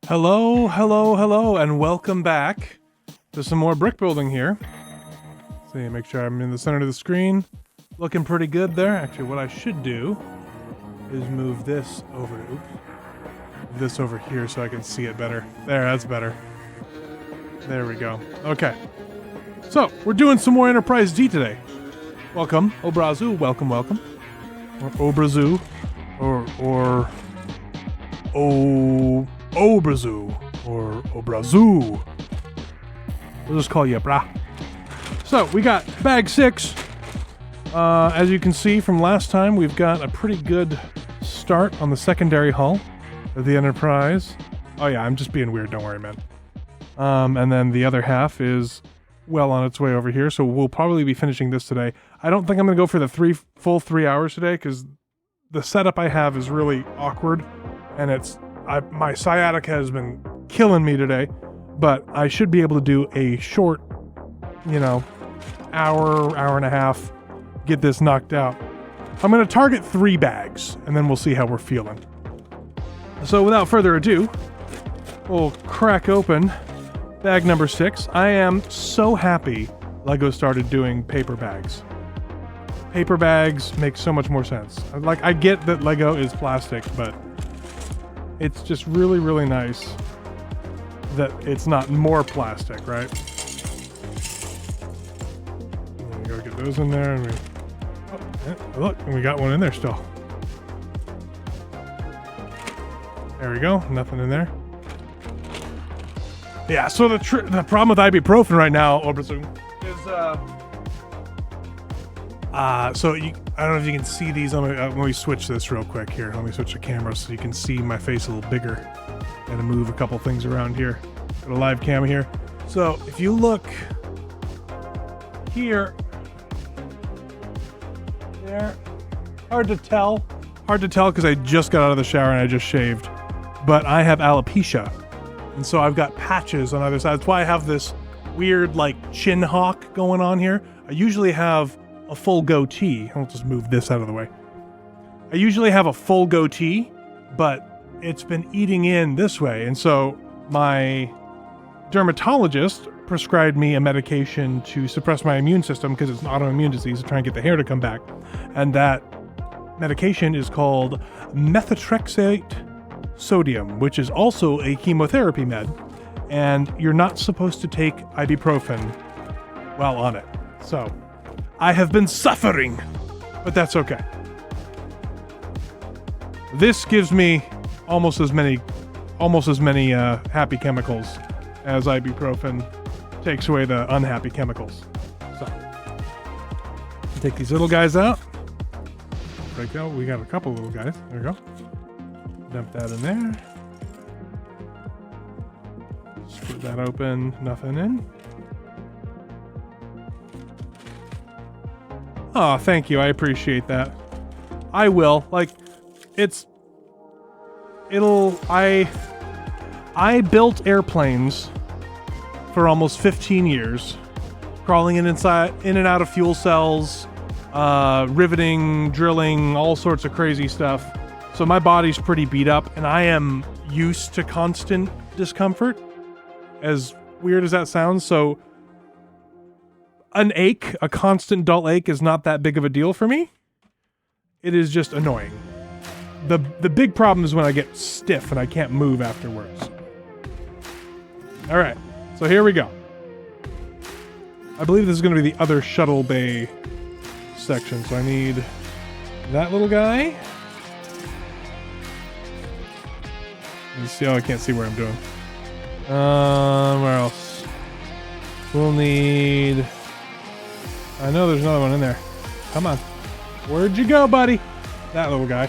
Hello, and welcome back to some more brick building here. See, make sure I'm in the center of the screen. Looking pretty good there. Actually, what I should do is move this over. This over here so I can see it better. There, that's better. There we go. Okay. So, we're doing some more Enterprise D today. Welcome, Obrazu. Welcome. Or Obrazu. Or Obrazu. Or Obrazu. We'll just call you brah. So, we got bag 6. As you can see from last time, we've got a pretty good start on the secondary hull of the Enterprise. Oh yeah, I'm just being weird, don't worry, man. And then the other half is well on its way over here, so we'll probably be finishing this today. I don't think I'm going to go for the full 3 hours today, because the setup I have is really awkward, and my sciatica has been killing me today, but I should be able to do a short, hour and a half, get this knocked out. I'm going to target 3 bags, and then we'll see how we're feeling. So without further ado, we'll crack open bag number 6. I am so happy LEGO started doing paper bags. Paper bags make so much more sense. Like, I get that LEGO is plastic, but it's just really, really nice that it's not more plastic, right? We gotta get those in there, and look, we got one in there still. There we go, nothing in there. Yeah, so the problem with ibuprofen right now, Obrazu, is I don't know if you can see these. Let me switch this real quick here. Let me switch the camera so you can see my face a little bigger. Gotta move a couple things around here. Got a live cam here. So if you look here, there, hard to tell because I just got out of the shower and I just shaved. But I have alopecia, and so I've got patches on either side. That's why I have this weird, chin hawk going on here. I usually have a full goatee. I'll just move this out of the way. I usually have a full goatee, but it's been eating in this way, and so my dermatologist prescribed me a medication to suppress my immune system because it's an autoimmune disease to try and get the hair to come back. And that medication is called methotrexate sodium, which is also a chemotherapy med, and you're not supposed to take ibuprofen while on it. So I have been suffering, but that's okay. This gives me almost as many happy chemicals as ibuprofen takes away the unhappy chemicals. So take these little guys out. Break out. We got a couple little guys. There we go. Dump that in there. Split that open. Nothing in. Oh, thank you. I appreciate that. I will. I built airplanes for almost 15 years, crawling in and out of fuel cells, riveting, drilling, all sorts of crazy stuff. So my body's pretty beat up, and I am used to constant discomfort, as weird as that sounds. So a constant dull ache is not that big of a deal for me. It is just annoying. The big problem is when I get stiff and I can't move afterwards. All right, so here we go. I believe this is going to be the other shuttle bay section, so I need that little guy. Let's see. Oh, I can't see where I'm doing. Where else? We'll need... I know there's another one in there. Come on. Where'd you go, buddy? That little guy.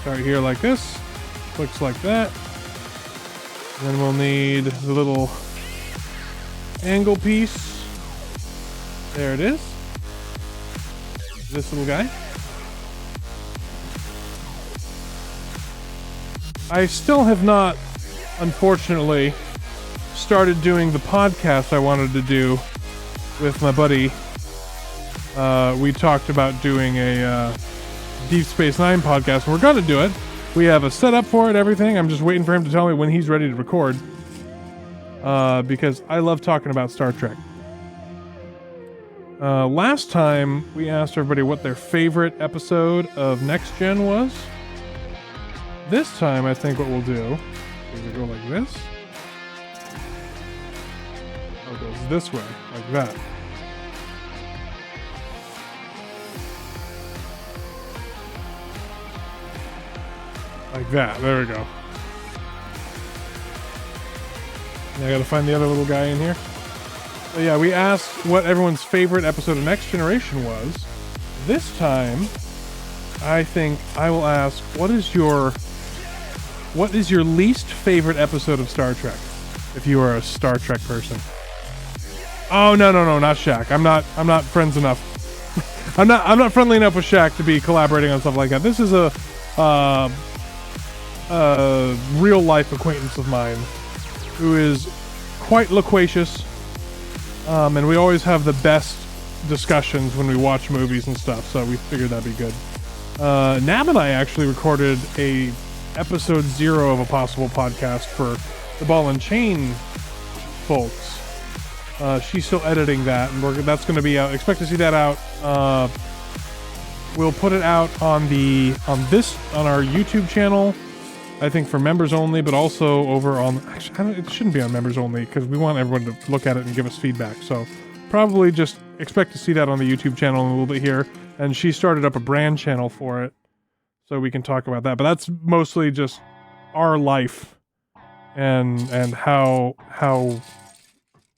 Start here like this. Clicks like that. Then we'll need the little angle piece. There it is. This little guy. I still have not, unfortunately, started doing the podcast I wanted to do with my buddy. We talked about doing a Deep Space Nine podcast, and we're going to do it We have a setup for it, everything. I'm just waiting for him to tell me when he's ready to record. Because I love talking about Star Trek. Last time, we asked everybody what their favorite episode of Next Gen was. This time, I think what we'll do is we'll go like this. Oh, it goes this way, like that. Like that. There we go. And I gotta find the other little guy in here. So yeah, we asked what everyone's favorite episode of Next Generation was. This time, I think I will ask, what is your least favorite episode of Star Trek? If you are a Star Trek person. Oh no, not Shaq. I'm not friends enough. I'm not friendly enough with Shaq to be collaborating on stuff like that. This is a real life acquaintance of mine who is quite loquacious, and we always have the best discussions when we watch movies and stuff, so we figured that'd be good. Nab and I actually recorded a episode 0 of a possible podcast for the Ball and Chain folks. She's still editing that, and that's going to be out. Expect to see that out. We'll put it out on our YouTube channel, I think for members only, but also over on... Actually, it shouldn't be on members only, because we want everyone to look at it and give us feedback. So probably just expect to see that on the YouTube channel in a little bit here. And she started up a brand channel for it, so we can talk about that. But that's mostly just our life and how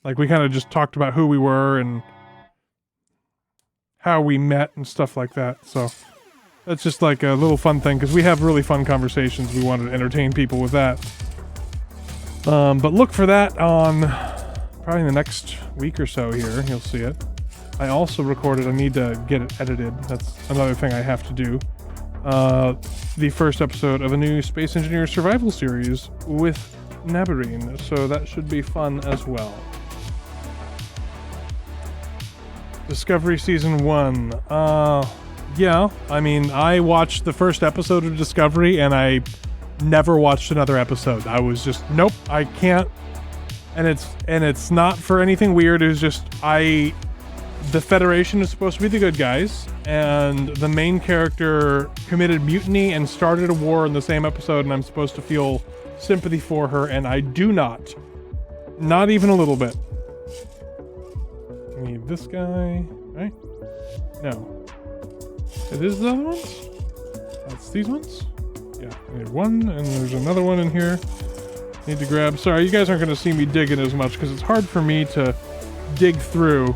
like we kind of just talked about who we were and how we met and stuff like that. So that's just like a little fun thing, because we have really fun conversations. We wanted to entertain people with that. But look for that on probably in the next week or so here. You'll see it. I also recorded, I need to get it edited. That's another thing I have to do. The first episode of a new Space Engineer Survival series with Nabarine. So that should be fun as well. Discovery Season 1. Yeah, I mean, I watched the first episode of Discovery and I never watched another episode. I was just, nope, I can't. And it's not for anything weird. It was just, the Federation is supposed to be the good guys, and the main character committed mutiny and started a war in the same episode, and I'm supposed to feel sympathy for her, and I do not. Not even a little bit. I need this guy, right? No. Are these the other ones? That's these ones? Yeah, I need one, and there's another one in here. Need to grab. Sorry, you guys aren't going to see me digging as much, because it's hard for me to dig through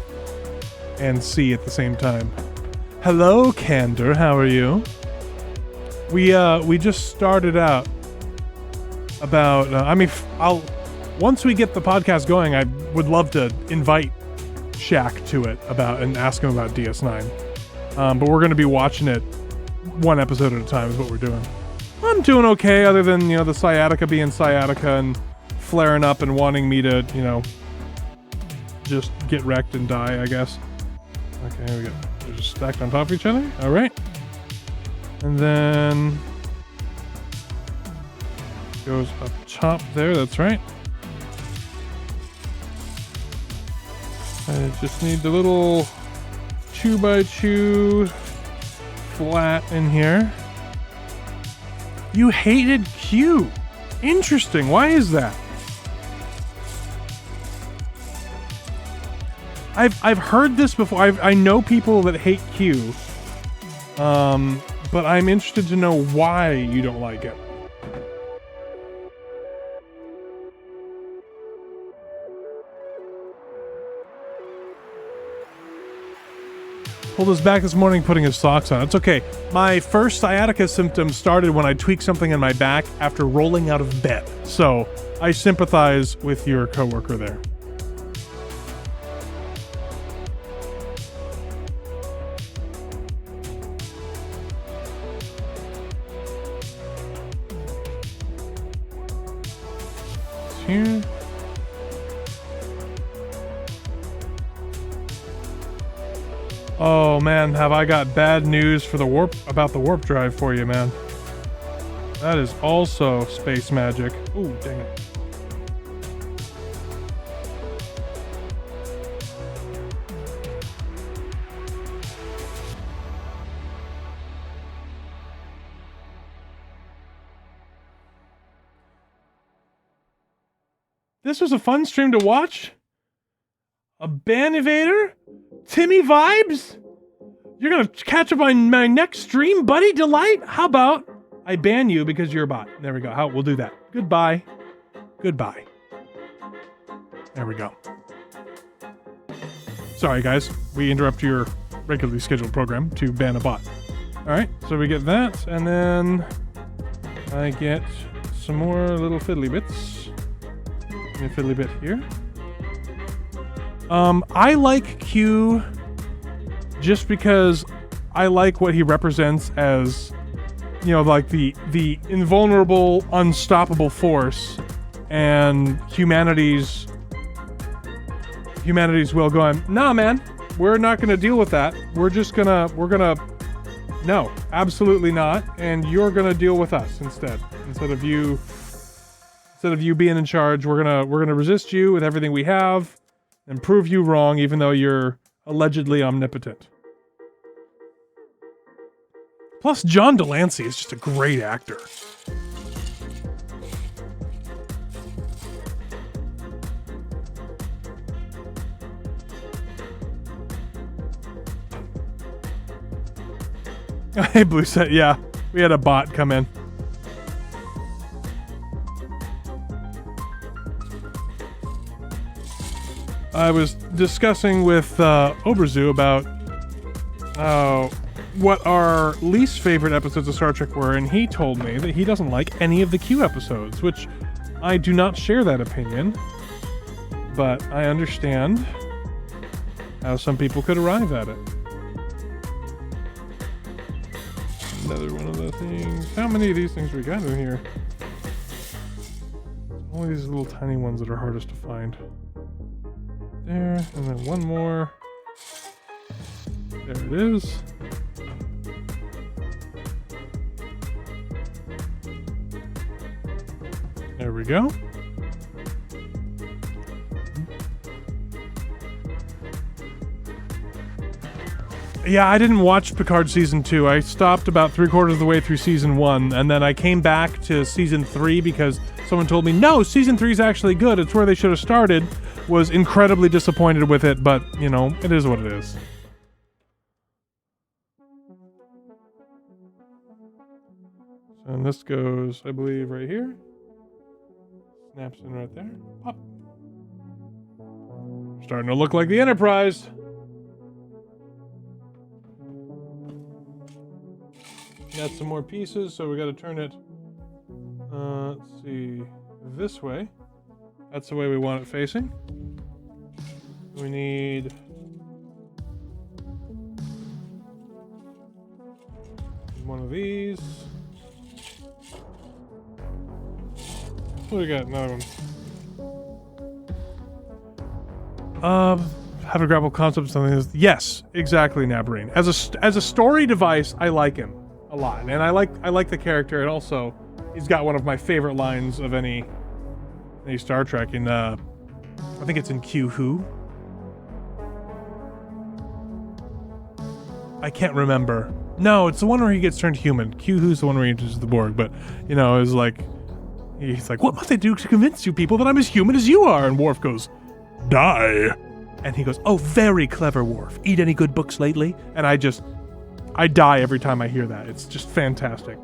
and see at the same time. Hello, Candor, how are you? We just started out about, once we get the podcast going, I would love to invite Shaq to it and ask him about DS9. But we're going to be watching it one episode at a time is what we're doing. I'm doing okay, other than, the sciatica being sciatica and flaring up and wanting me to, just get wrecked and die, I guess. Okay, here we go. They're just stacked on top of each other. All right. And then goes up top there. That's right. I just need the little 2x2 flat in here. You hated Q. Interesting. Why is that? I've heard this before. I know people that hate Q. But I'm interested to know why you don't like it. Pulled his back this morning putting his socks on. It's okay. My first sciatica symptoms started when I tweaked something in my back after rolling out of bed. So I sympathize with your coworker there. Here. Oh man, have I got bad news for about the warp drive for you, man. That is also space magic. Ooh, dang it. This was a fun stream to watch. A ban evader? Timmy vibes? You're gonna catch up on my next stream, buddy? Delight? How about I ban you because you're a bot? There we go. We'll do that. Goodbye. Goodbye. There we go. Sorry, guys. We interrupt your regularly scheduled program to ban a bot. Alright, so we get that, and then I get some more little fiddly bits. Give me a fiddly bit here. I like Q just because I like what he represents as, you know, like the invulnerable, unstoppable force, and humanity's will going, nah, man, we're not gonna deal with that. We're gonna, no, absolutely not, and you're gonna deal with us instead. Instead of you being in charge, we're gonna resist you with everything we have and prove you wrong, even though you're allegedly omnipotent. Plus, John Delancey is just a great actor. Hey, Blue Set, yeah. We had a bot come in. I was discussing with Oberzu about what our least favorite episodes of Star Trek were, and he told me that he doesn't like any of the Q episodes, which I do not share that opinion, but I understand how some people could arrive at it. Another one of the things. How many of these things we got in here? Only these little tiny ones that are hardest to find. There, and then one more. There it is. There we go. Yeah, I didn't watch Picard Season 2. I stopped about 3/4 of the way through Season 1, and then I came back to Season 3 because someone told me, no, Season 3 is actually good. It's where they should have started. Was incredibly disappointed with it, but, you know, it is what it is. And this goes, I believe, right here. Snaps in right there. Pop. Starting to look like the Enterprise. Got some more pieces, so we got to turn it, let's see, this way. That's the way we want it facing. We need one of these. What do we got? Another one. How to grapple concept something. Yes, exactly, Nabarine. As a story device, I like him a lot, and I like the character, and also he's got one of my favorite lines of any Star Trek. In I think it's in Q Who. I can't remember. No, it's the one where he gets turned human. Q Who's the one where he enters the Borg, but you know, it's like he's like, what must I do to convince you people that I'm as human as you are? And Worf goes, die. And he goes, oh, very clever, Worf. Eat any good books lately? And I die every time I hear that. It's just fantastic.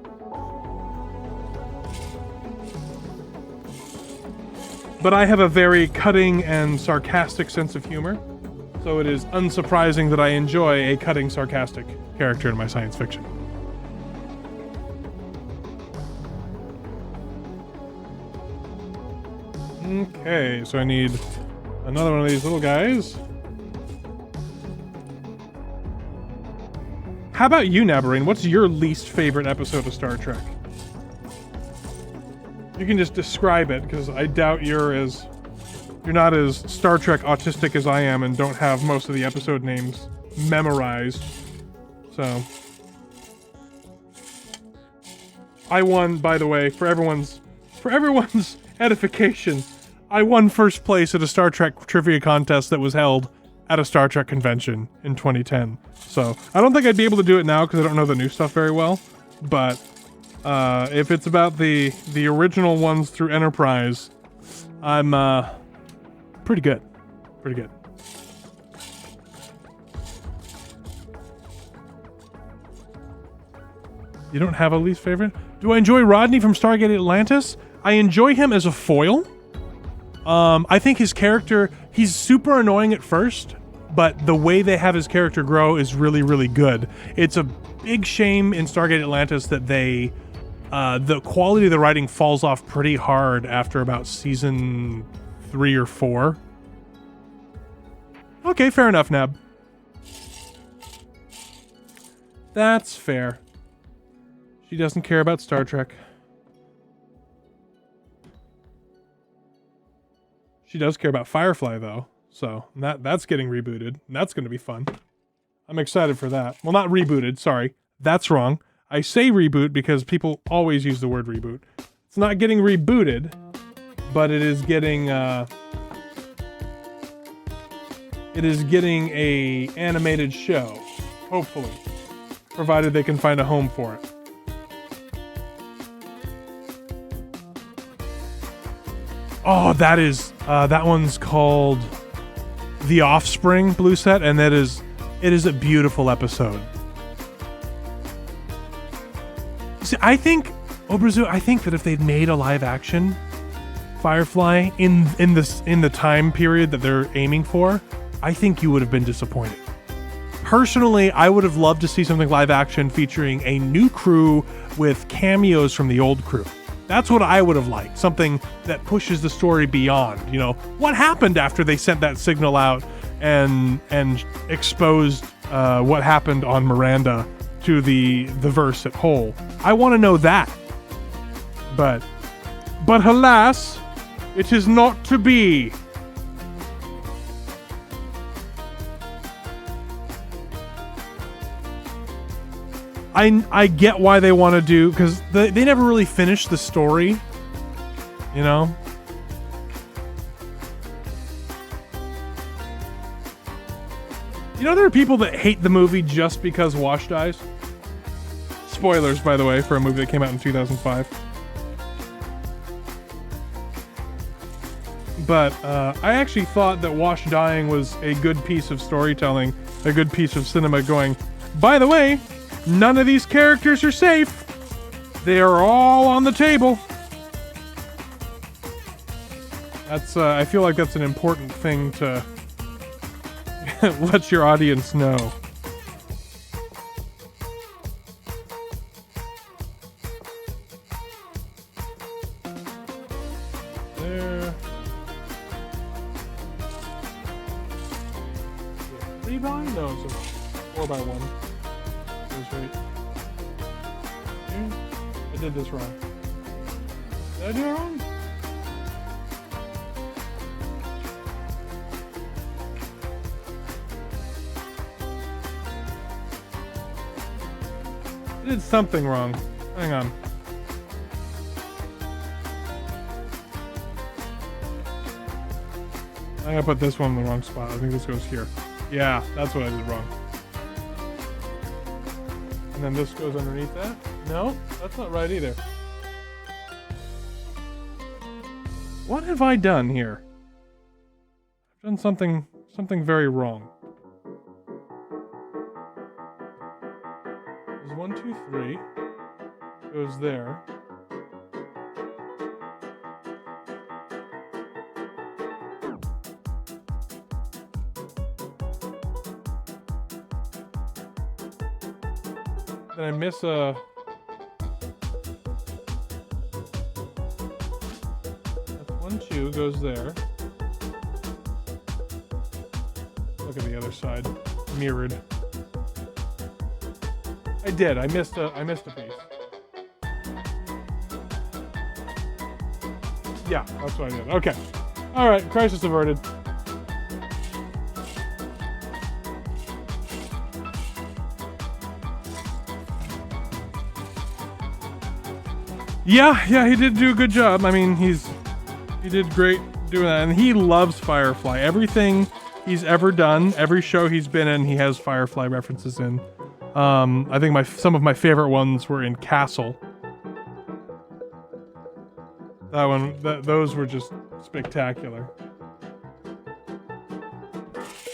But I have a very cutting and sarcastic sense of humor, so it is unsurprising that I enjoy a cutting, sarcastic character in my science fiction. Okay, so I need another one of these little guys. How about you, Nabarine? What's your least favorite episode of Star Trek? You can just describe it, because I doubt you're not as Star Trek autistic as I am and don't have most of the episode names memorized. So I won, by the way, for everyone's edification. I won first place at a Star Trek trivia contest that was held at a Star Trek convention in 2010. So I don't think I'd be able to do it now because I don't know the new stuff very well. But if it's about the original ones through Enterprise, I'm pretty good. Pretty good. You don't have a least favorite? Do I enjoy Rodney from Stargate Atlantis? I enjoy him as a foil. I think his character, he's super annoying at first, but the way they have his character grow is really, really good. It's a big shame in Stargate Atlantis that they, the quality of the writing falls off pretty hard after about season 3 or 4. Okay, fair enough, Nab. That's fair. She doesn't care about Star Trek. She does care about Firefly, though. So that's getting rebooted. And that's going to be fun. I'm excited for that. Well, not rebooted. Sorry. That's wrong. I say reboot because people always use the word reboot. It's not getting rebooted, but it is getting a animated show. Hopefully. Provided they can find a home for it. Oh, that one's called The Offspring, Blue Set, and it is a beautiful episode. See, I think that if they'd made a live action Firefly in the time period that they're aiming for, I think you would have been disappointed. Personally, I would have loved to see something live action featuring a new crew with cameos from the old crew. That's what I would have liked. Something that pushes the story beyond, you know, what happened after they sent that signal out and exposed what happened on Miranda to the verse at whole. I want to know that. But alas, it is not to be. I get why they want to do, because they never really finished the story, you know? You know, there are people that hate the movie just because Wash dies. Spoilers, by the way, for a movie that came out in 2005. But I actually thought that Wash dying was a good piece of storytelling, a good piece of cinema going, by the way, none of these characters are safe. They are all on the table. That's, I feel like that's an important thing to let your audience know. There. 3x? No, it's a 4x1. Right. I did this wrong. Did I do it wrong? I did something wrong. Hang on. I gotta put this one in the wrong spot. I think this goes here. Yeah, that's what I did wrong. And then this goes underneath that? No, that's not right either. What have I done here? I've done something very wrong. There's 1, 2, 3. Goes there. Then I miss a... That's 1, 2 goes there. Look at the other side. Mirrored. I did. I missed a piece. Yeah, that's what I did. Okay. Alright, crisis averted. Yeah, he did do a good job. I mean, he did great doing that, and he loves Firefly. Everything he's ever done, every show he's been in, he has Firefly references in. I think some of my favorite ones were in Castle. Those were just spectacular.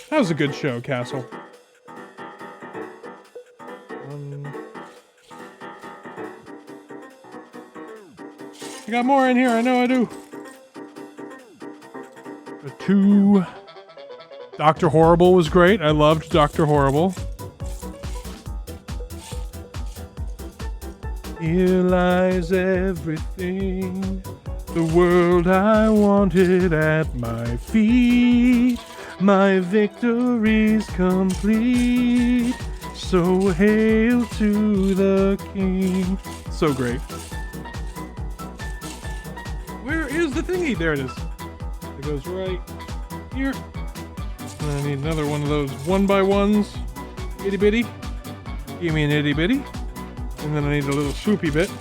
That was a good show, Castle. I got more in here, I know I do. The 2. Dr. Horrible was great. I loved Dr. Horrible. Here lies everything, the world I wanted at my feet. My victory's complete, so hail to the king. So great. Where is the thingy? There it is. It goes right here. And I need another one of those 1x1s. Itty bitty. Give me an itty bitty. And then I need a little swoopy bit.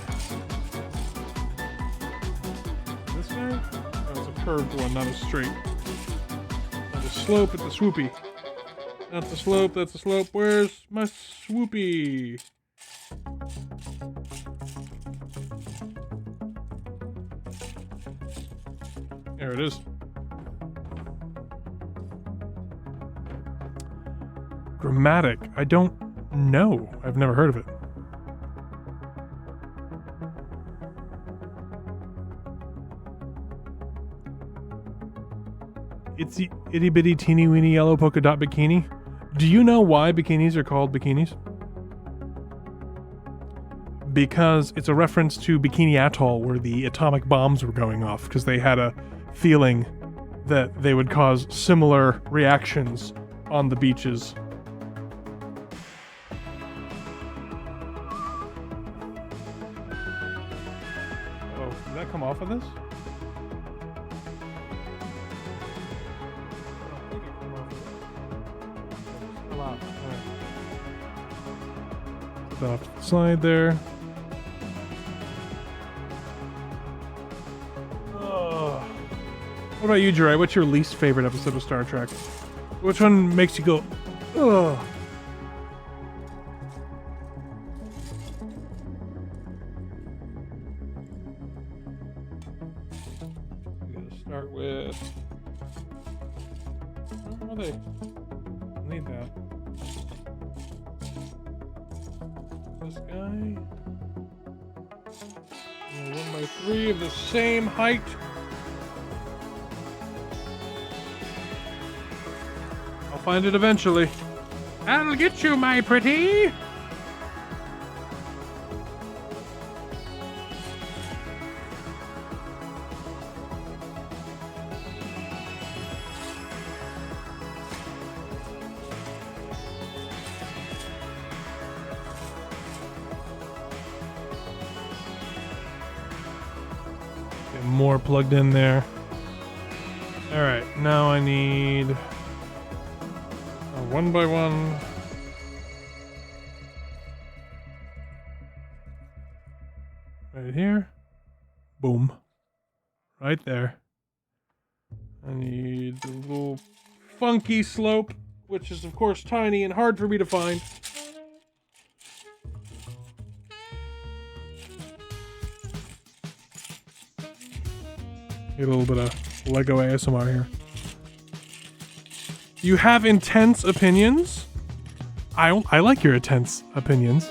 This guy? Oh, it's a curved one, not a straight. Not a slope, it's a swoopy. That's a slope, that's a slope. Where's my swoopy? There it is. Grammatic. I don't know. I've never heard of it. It's the itty bitty teeny weeny yellow polka dot bikini. Do you know why bikinis are called bikinis? Because it's a reference to Bikini Atoll, where the atomic bombs were going off, because they had a feeling that they would cause similar reactions on the beaches. Oh, did that come off of this? Off to the side there. What about you, Jirai? What's your least favorite episode of Star Trek? Which one makes you go, ugh? I'm gonna start with. Where are they? I need that. This guy. 1x3 of the same height. I'll find it eventually. I'll get you, my pretty. More plugged in there. Alright, now I need a 1x1. Right here. Boom. Right there. I need the little funky slope, which is of course tiny and hard for me to find. Get a little bit of Lego ASMR here. You have intense opinions? I like your intense opinions.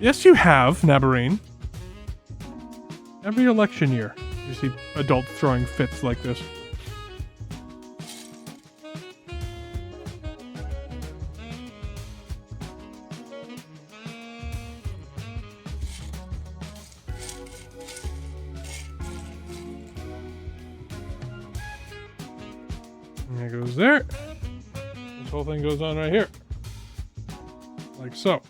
Yes, you have, Nabarine. Every election year, you see adults throwing fits like this. And it goes there. This whole thing goes on right here. Like so.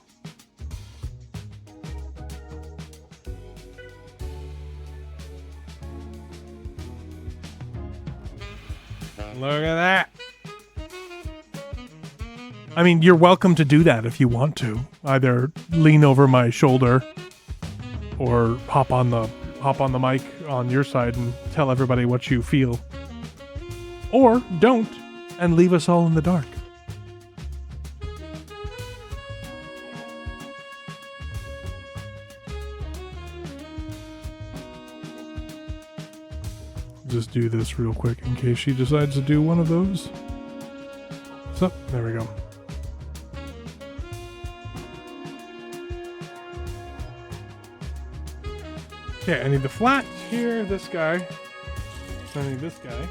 Look at that. I mean, you're welcome to do that if you want to. Either lean over my shoulder or hop on the mic on your side and tell everybody what you feel. Or don't and leave us all in the dark. Just do this real quick in case she decides to do one of those. So, there we go. Okay, I need the flat here, this guy. I need this guy.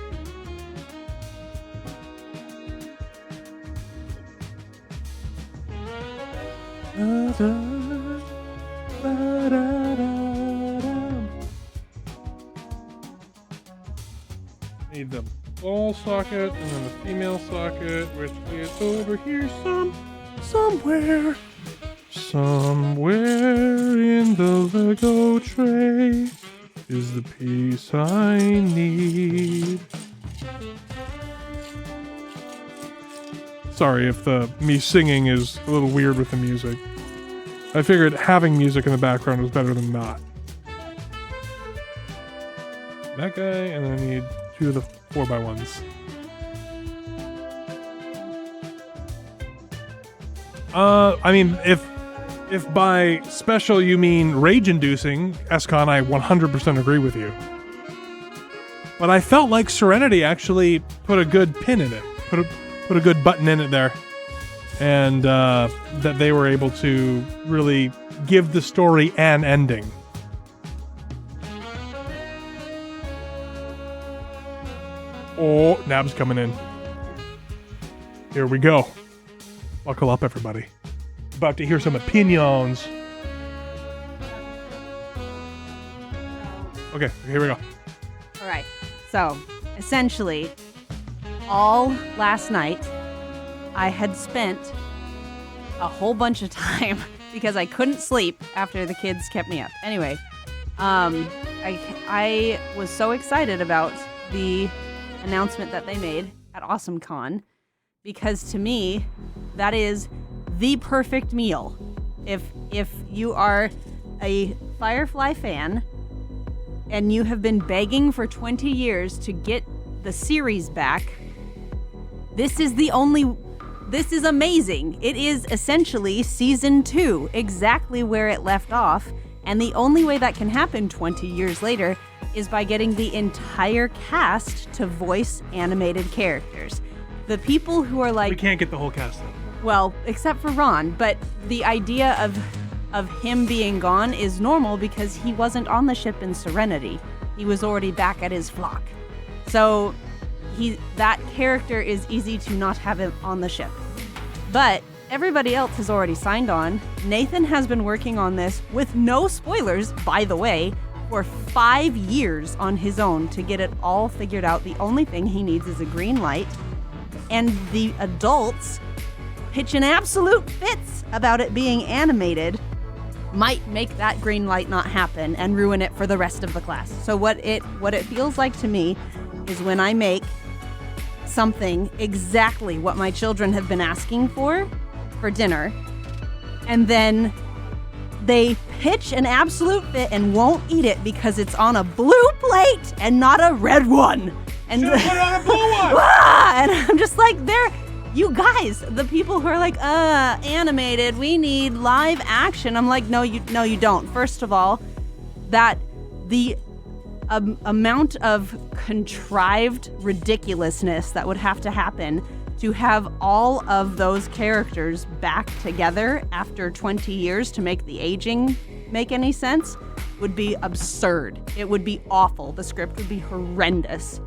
Need the ball socket and then the female socket, which is over here somewhere in the Lego tray is the piece I need. Sorry if me singing is a little weird with the music. I figured having music in the background was better than not. That guy, and then I need 2 of the 4x1s. I mean, if by special you mean rage-inducing, Escon, I 100% agree with you. But I felt like Serenity actually put a good pin in it, put a good button in it there, and that they were able to really give the story an ending. Oh, Nab's coming in. Here we go. Buckle up, everybody. About to hear some opinions. Okay, here we go. All right. So, essentially, all last night, I had spent a whole bunch of time because I couldn't sleep after the kids kept me up. Anyway, I was so excited about the announcement that they made at AwesomeCon because to me, that is the perfect meal. If you are a Firefly fan and you have been begging for 20 years to get the series back, this is amazing. It is essentially season 2, exactly where it left off, and the only way that can happen 20 years later is by getting the entire cast to voice animated characters. The people who are like... We can't get the whole cast though. Well, except for Ron, but the idea of him being gone is normal because he wasn't on the ship in Serenity. He was already back at his flock. So that character is easy to not have him on the ship. But everybody else has already signed on. Nathan has been working on this with no spoilers, by the way, for 5 years on his own to get it all figured out. The only thing he needs is a green light, and the adults pitching absolute fits about it being animated might make that green light not happen and ruin it for the rest of the class. So what it feels like to me is when I make something exactly what my children have been asking for dinner, and then they pitch an absolute fit and won't eat it because it's on a blue plate and not a red one. And put it on a blue one. And I'm just like, you guys, the people who are like, animated, we need live action. I'm like, no, you don't. First of all, that the amount of contrived ridiculousness that would have to happen to have all of those characters back together after 20 years to make the aging make any sense would be absurd. It would be awful. The script would be horrendous.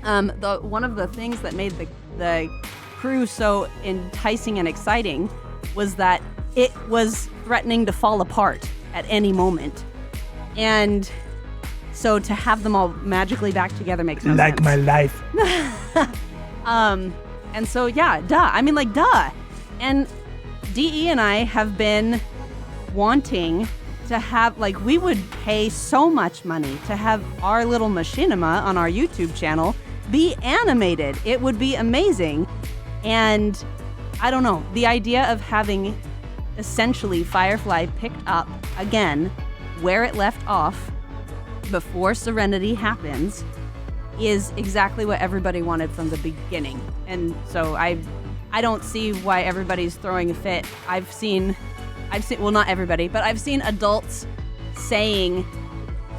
One of the things that made the crew so enticing and exciting was that it was threatening to fall apart at any moment. And so to have them all magically back together makes no sense. Like my life. And so, yeah, duh. I mean, like, duh. And DE and I have been wanting to have, like, we would pay so much money to have our little machinima on our YouTube channel be animated. It would be amazing. And I don't know, the idea of having essentially Firefly picked up again where it left off before Serenity happens is exactly what everybody wanted from the beginning. And so I don't see why everybody's throwing a fit. I've seen, well, not everybody, but I've seen adults saying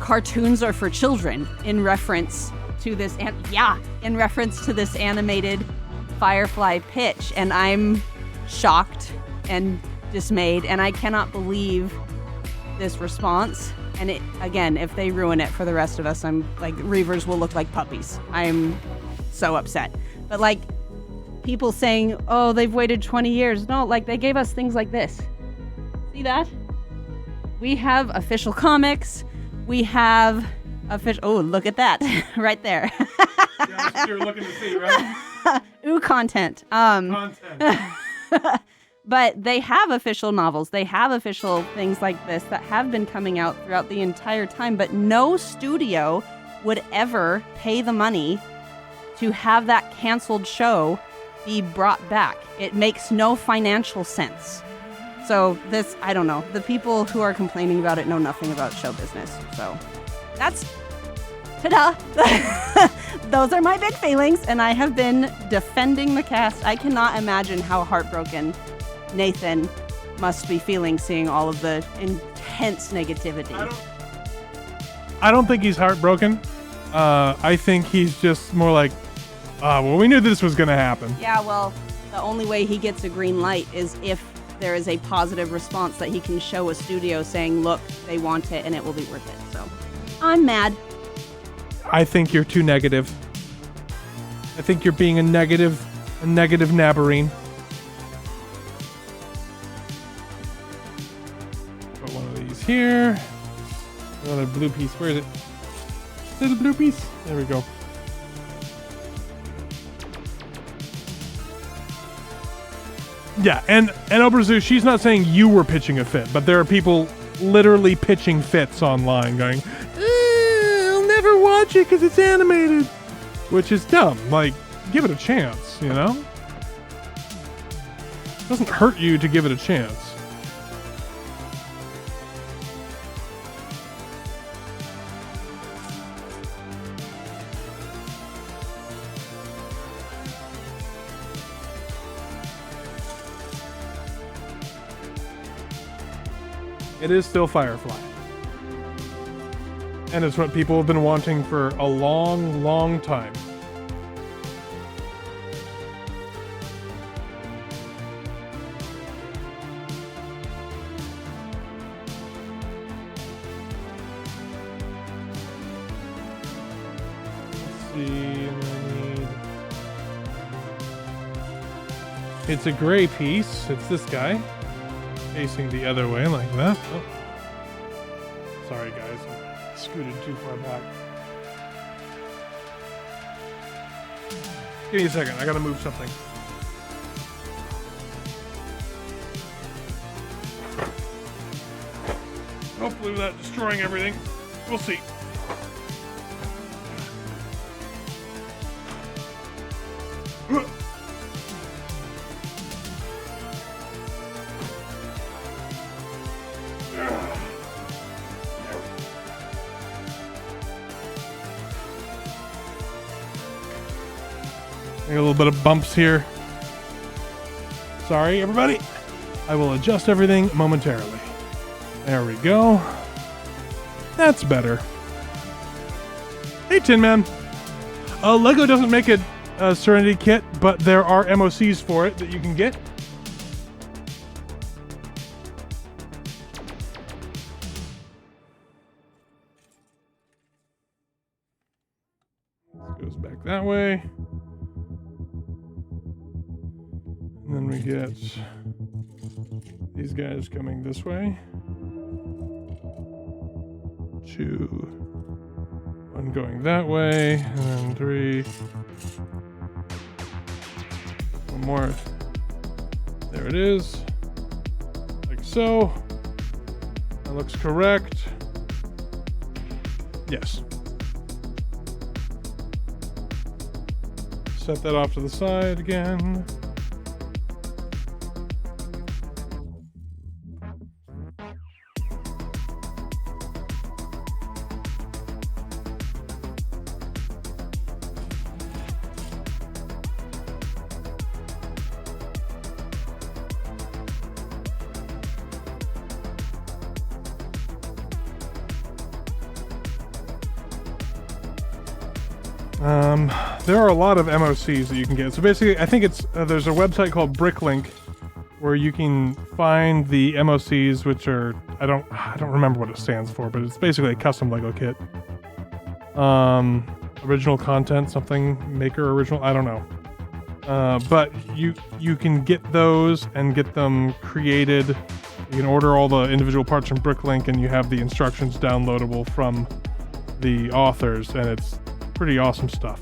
cartoons are for children in reference to this, in reference to this animated Firefly pitch. And I'm shocked and dismayed, and I cannot believe this response. And it, again, if they ruin it for the rest of us, I'm like, Reavers will look like puppies. I'm so upset. But like, people saying, oh, they've waited 20 years. No, like, they gave us things like this. See that? We have official comics. We have official, oh, look at that. Right there. Yeah, that's what you're looking to see, right? Ooh, content. Content. But they have official novels. They have official things like this that have been coming out throughout the entire time, but no studio would ever pay the money to have that canceled show be brought back. It makes no financial sense. So this, I don't know. The people who are complaining about it know nothing about show business. So that's, ta-da! Those are my big feelings, and I have been defending the cast. I cannot imagine how heartbroken Nathan must be feeling seeing all of the intense negativity. I don't think he's heartbroken. I think he's just more like, well, we knew this was going to happen. Yeah, well, the only way he gets a green light is if there is a positive response that he can show a studio saying, look, they want it and it will be worth it. So I'm mad. I think you're too negative. I think you're being a negative nabberine. Put one of these here. Another blue piece. Where is it? Little blue piece. There we go. Yeah, and Obrazu, she's not saying you were pitching a fit, but there are people literally pitching fits online going, I'll never watch it because it's animated. Which is dumb. Like, give it a chance, you know? It doesn't hurt you to give it a chance. It is still Firefly. And it's what people have been wanting for a long, long time. Let's see, it's a gray piece. It's this guy. Facing the other way like that. Oh. Sorry guys, I scooted too far back. Give me a second, I gotta move something. Hopefully without destroying everything. We'll see. A little bit of bumps here. Sorry, everybody. I will adjust everything momentarily. There we go. That's better. Hey, Tin Man. Lego doesn't make a Serenity kit, but there are MOCs for it that you can get. This goes back that way. And then we get these guys coming this way. 2, 1 going that way, and then 3. 1 more. There it is. Like so. That looks correct. Yes. Set that off to the side again. There are a lot of MOCs that you can get. So basically, I think it's there's a website called Bricklink where you can find the MOCs, which are I don't remember what it stands for, but it's basically a custom Lego kit. Original content, something maker original, I don't know. But you can get those and get them created. You can order all the individual parts from Bricklink, and you have the instructions downloadable from the authors, and it's pretty awesome stuff.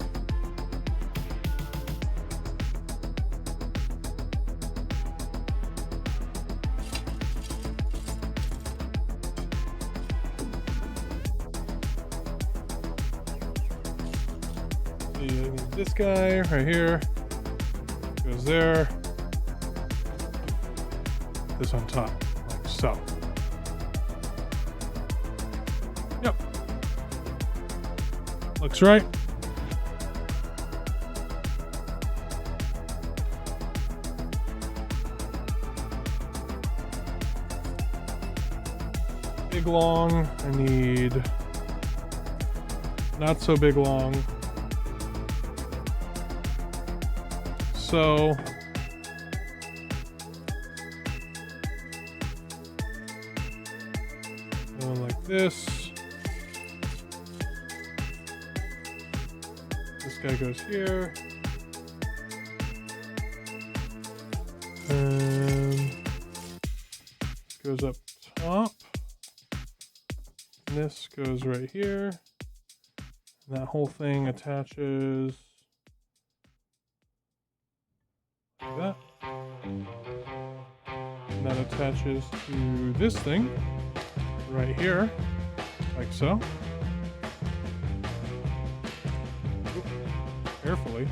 This guy right here goes there. This on top, like so. Yep. Looks right. Big long, I need not so big long. So going like this. This guy goes here. And goes up top. And this goes right here. And that whole thing attaches like that. And that attaches to this thing right here, like so. Oop, carefully.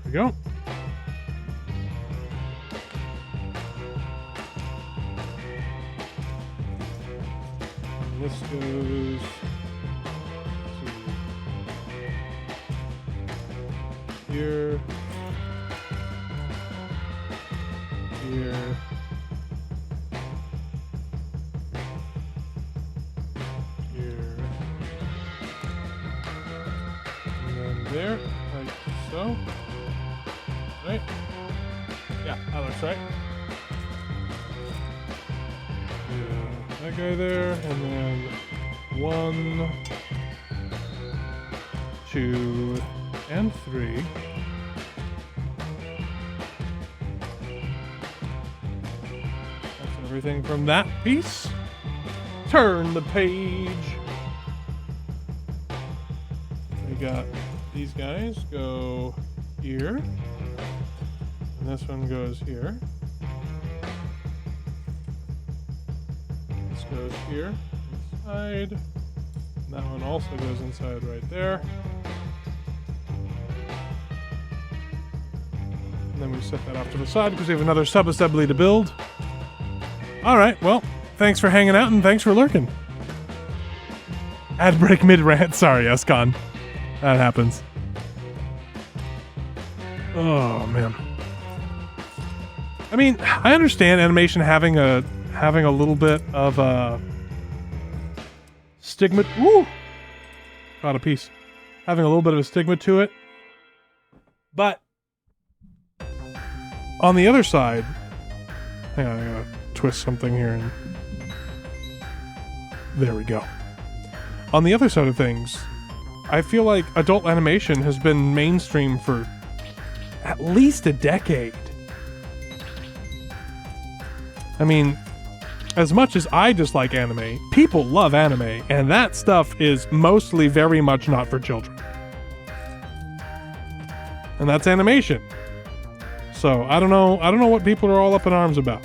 There we go. And this goes to here, here, here, and then there, like so. Right? Yeah, that looks right. Yeah, that guy there, and then 1, 2, and 3. That's everything from that piece. Turn the page. We got these guys go here. And this one goes here. This goes here, inside. And that one also goes inside right there. And then we set that off to the side because we have another sub-assembly to build. Alright, well, thanks for hanging out and thanks for lurking. Ad break mid-rant. Sorry, Escon. That happens. Oh, man. I mean, I understand animation having a little bit of a stigma. Woo! Got a piece. Having a little bit of a stigma to it. But on the other side, hang on, I gotta twist something here, and there we go. On the other side of things, I feel like adult animation has been mainstream for at least a decade. I mean, as much as I dislike anime, people love anime, and that stuff is mostly very much not for children. And that's animation. So, I don't know what people are all up in arms about.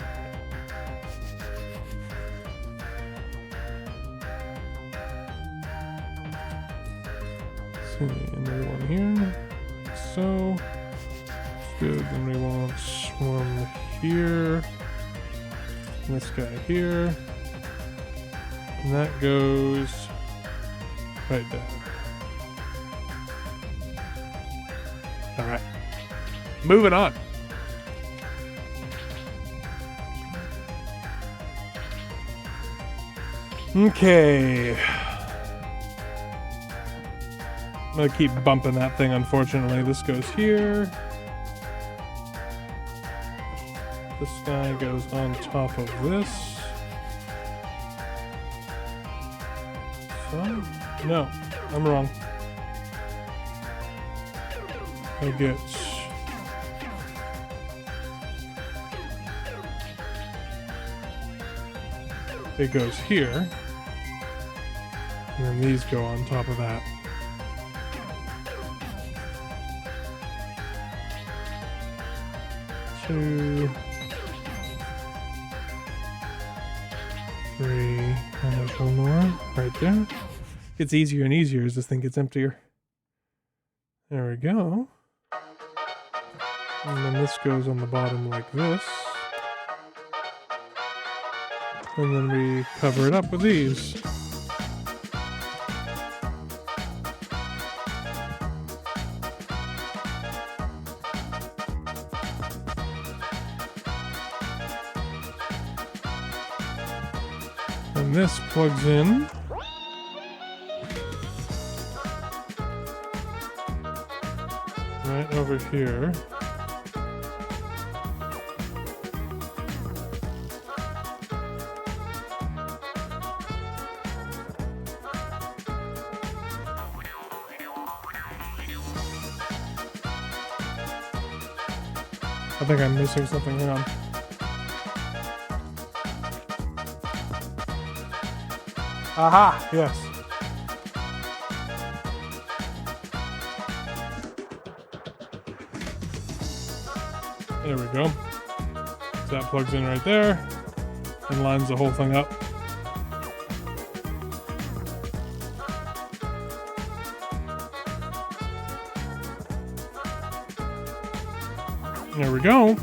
Let's see, another one here. Like so. That's good. Then we want one here. And this guy here. And that goes right there. Alright. Moving on. Okay. I'm gonna keep bumping that thing, unfortunately. This goes here. This guy goes on top of this. So, no, I'm wrong. I get... It goes here. And then these go on top of that. 2, 3, and there's one more right there. Gets easier and easier as this thing gets emptier. There we go. And then this goes on the bottom like this. And then we cover it up with these. And this plugs in. Right over here. I think I'm missing something. Hang on. Aha! Yes. There we go. So that plugs in right there and lines the whole thing up. There we go.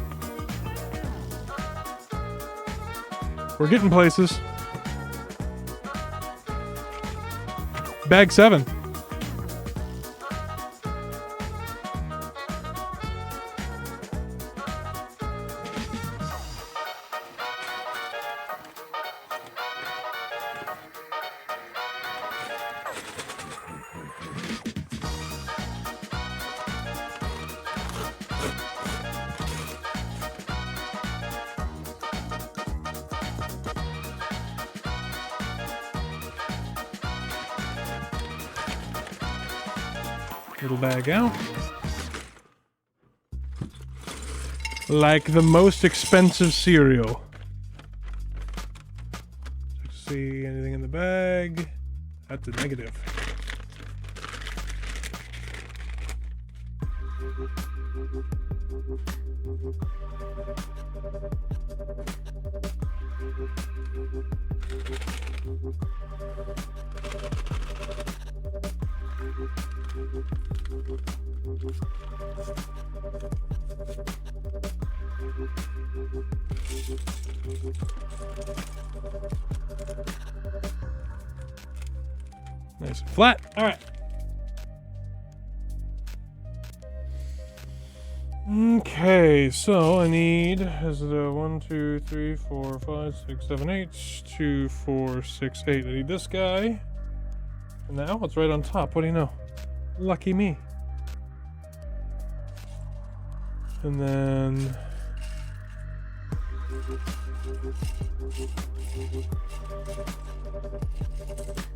We're getting places. Bag 7. Little bag out. Like the most expensive cereal. Check to see anything in the bag. That's a negative. Nice and flat. All right. Okay, so I need, is it a 1, 2, 3, 4, 5, 6, 7, 8, 2, 4, 6, 8. I need this guy. And now it's right on top. What do you know? Lucky me. And then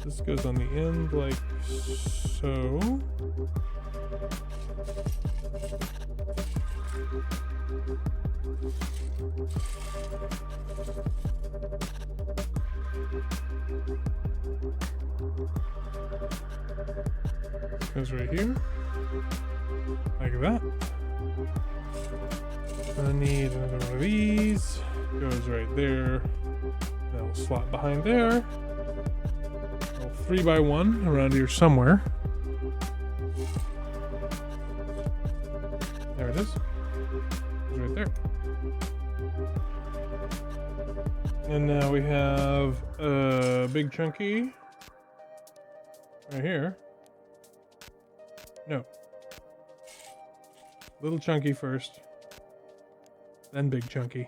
this goes on the end like so. Goes right here, like that. I need another one of these. Goes right there. That'll slot behind there. 3x1 around here somewhere. There it is. It's right there. And now we have a big chunky right here. No. Little chunky first. Then big chunky.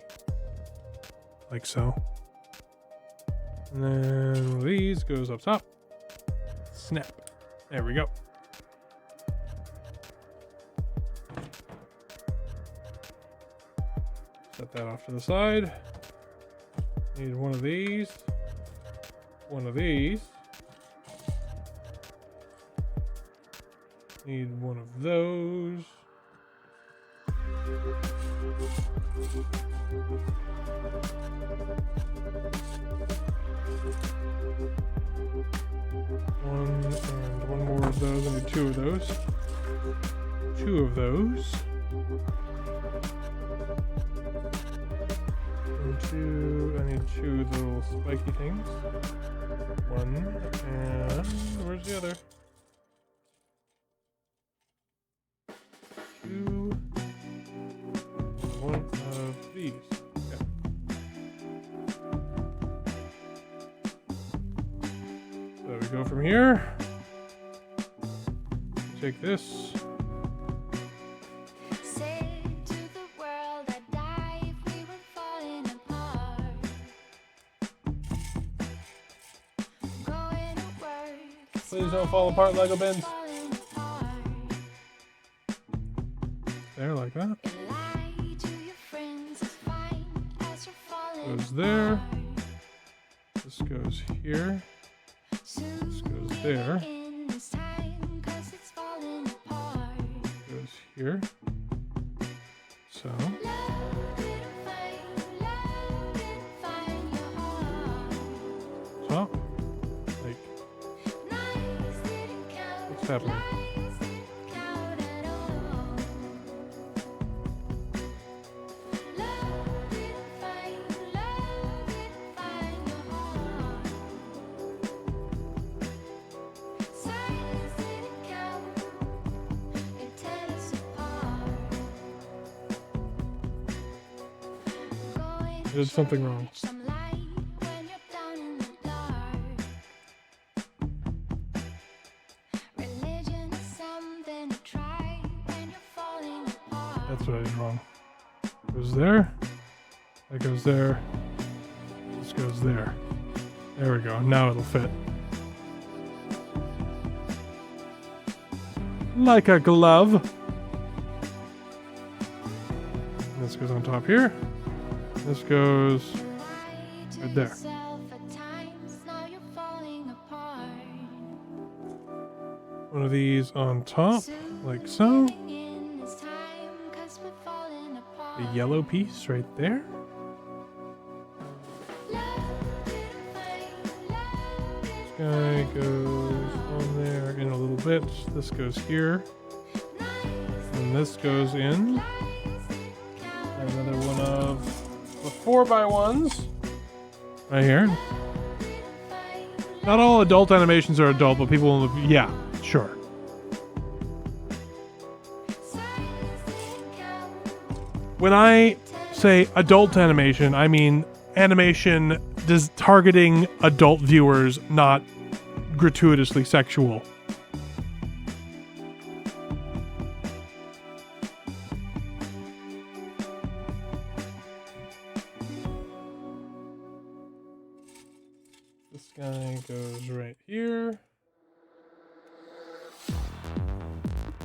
Like so. And then one of these goes up top. Snap. There we go. Set that off to the side. Need one of these. One of these. Need one of those. One and one more of those. I need two of those. Two of those. And two. I need two of the little spiky things. One and where's the other? Two. One of these. Okay. So we go from here. Take this. Please don't fall apart, Lego bins. There, like that. Goes there. This goes here. This goes there. Goes here. So. Top. Like. What's happening? I did something wrong. That's what I did wrong. Goes there. That goes there. This goes there. There we go. Now it'll fit. Like a glove. This goes on top here. This goes right there. One of these on top, like so. A yellow piece right there. This guy goes on there in a little bit. This goes here. And this goes in. Another one of the 4x1s right here. Not all adult animations are adult, but people, yeah, sure. When I say adult animation, I mean animation targeting adult viewers, not gratuitously sexual. This guy goes right here.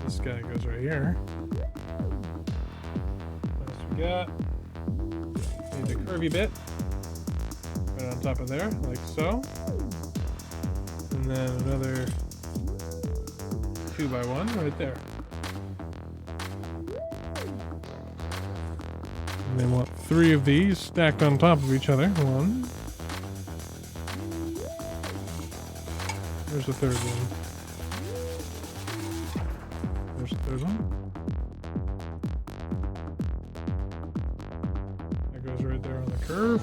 This guy goes right here. What else we got? Need the curvy bit. Right on top of there, like so. And then another 2x1 right there. And then want 3 of these stacked on top of each other. 1. There's the third one. There's the third one. That goes right there on the curve.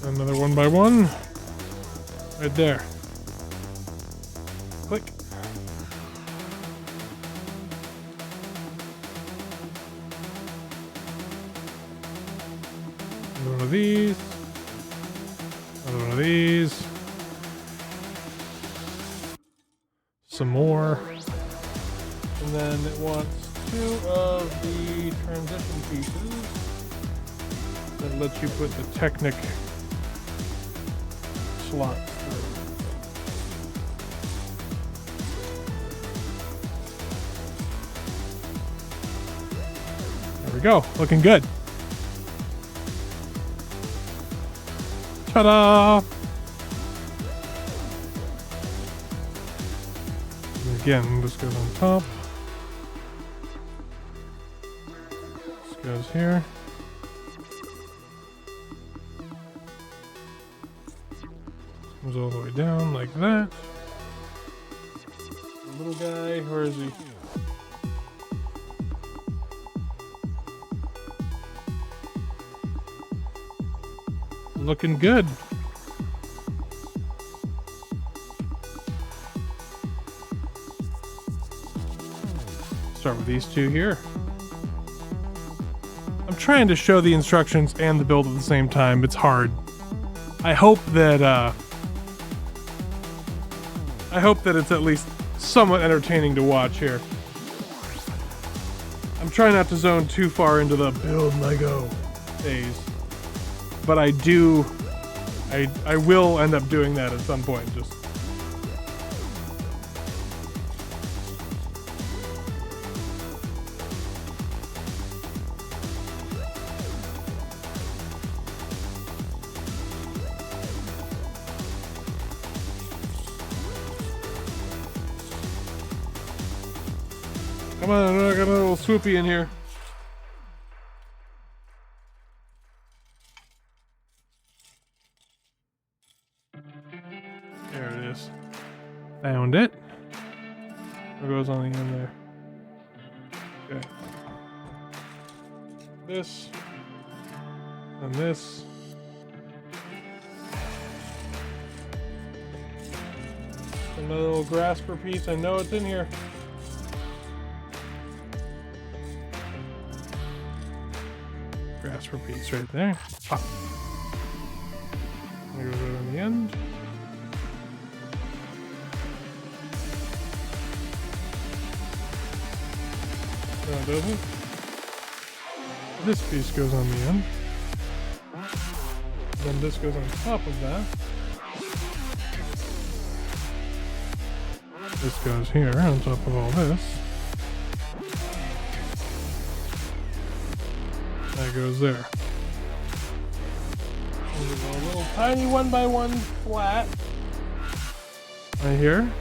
Another 1x1. Right there. Click. Another one of these. Another one of these. Some more. And then it wants 2 of the transition pieces. That lets you put the Technic slot through. There we go. Looking good. Ta-da! And again, this goes on top. This goes here. Comes all the way down like that. The little guy, where is he? Looking good. Start with these two here. I'm trying to show the instructions and the build at the same time. It's hard. I hope that it's at least somewhat entertaining to watch here. I'm trying not to zone too far into the build Lego phase. But I will end up doing that at some point. Just come on, I got a little swoopy in here. There it is. Found it. What goes on the end there? Okay. This. And this. Another little grasper piece. I know it's in here. Grasper piece right there. Pop. There goes right on the end. No, it doesn't. This piece goes on the end. Then this goes on top of that. This goes here on top of all this. That goes there. A little tiny 1x1 flat right here.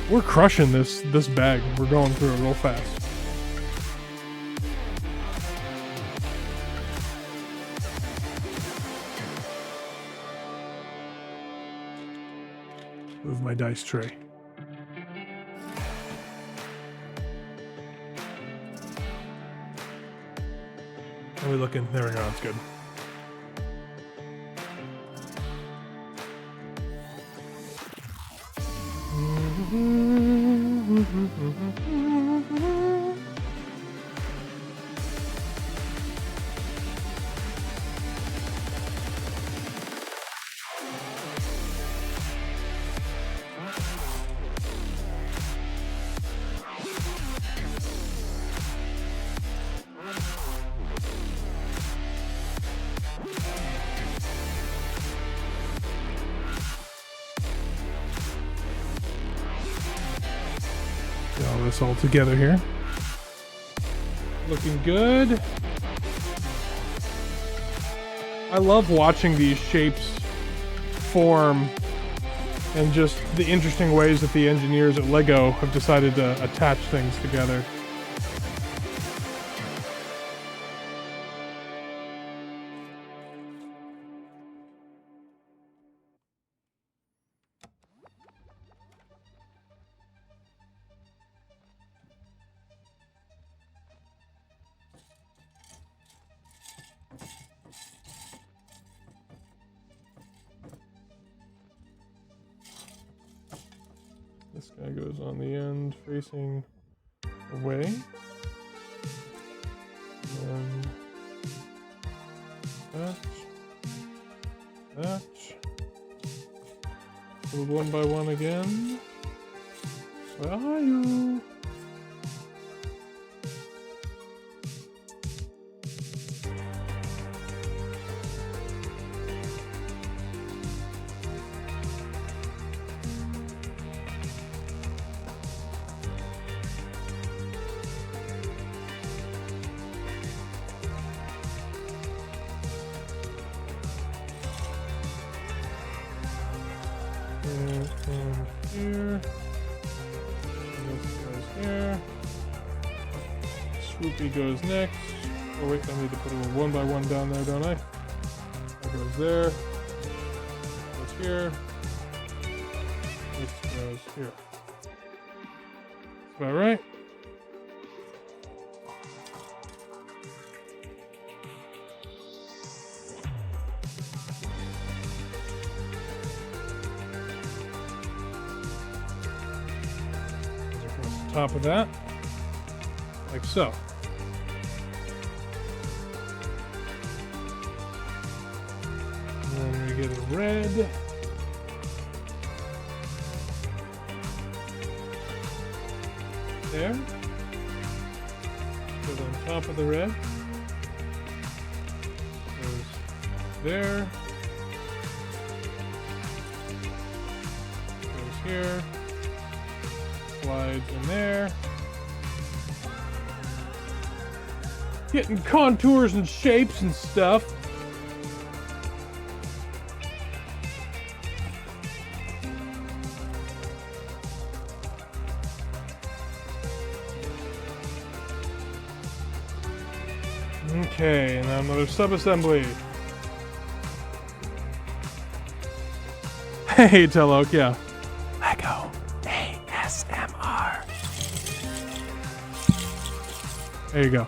We're crushing this bag. We're going through it real fast. Move my dice tray. How are we looking? There we go. That's good. Get all this all together here. Looking good. I love watching these shapes form and just the interesting ways that the engineers at Lego have decided to attach things together. This guy goes on the end facing away. And that. Move one by one again. Where are you? And here. And this goes here. Swoopy goes next. Oh wait, I need to put a little one by one down there, don't I? That goes there. Goes here. This goes here. That's about right. Top of that, like so. And then we get a red. There. Goes on top of the red. Goes there. Goes here. Slides in there. Getting contours and shapes and stuff. Okay, now another sub-assembly. Hey, Telok, yeah. Lego ASMR. There you go.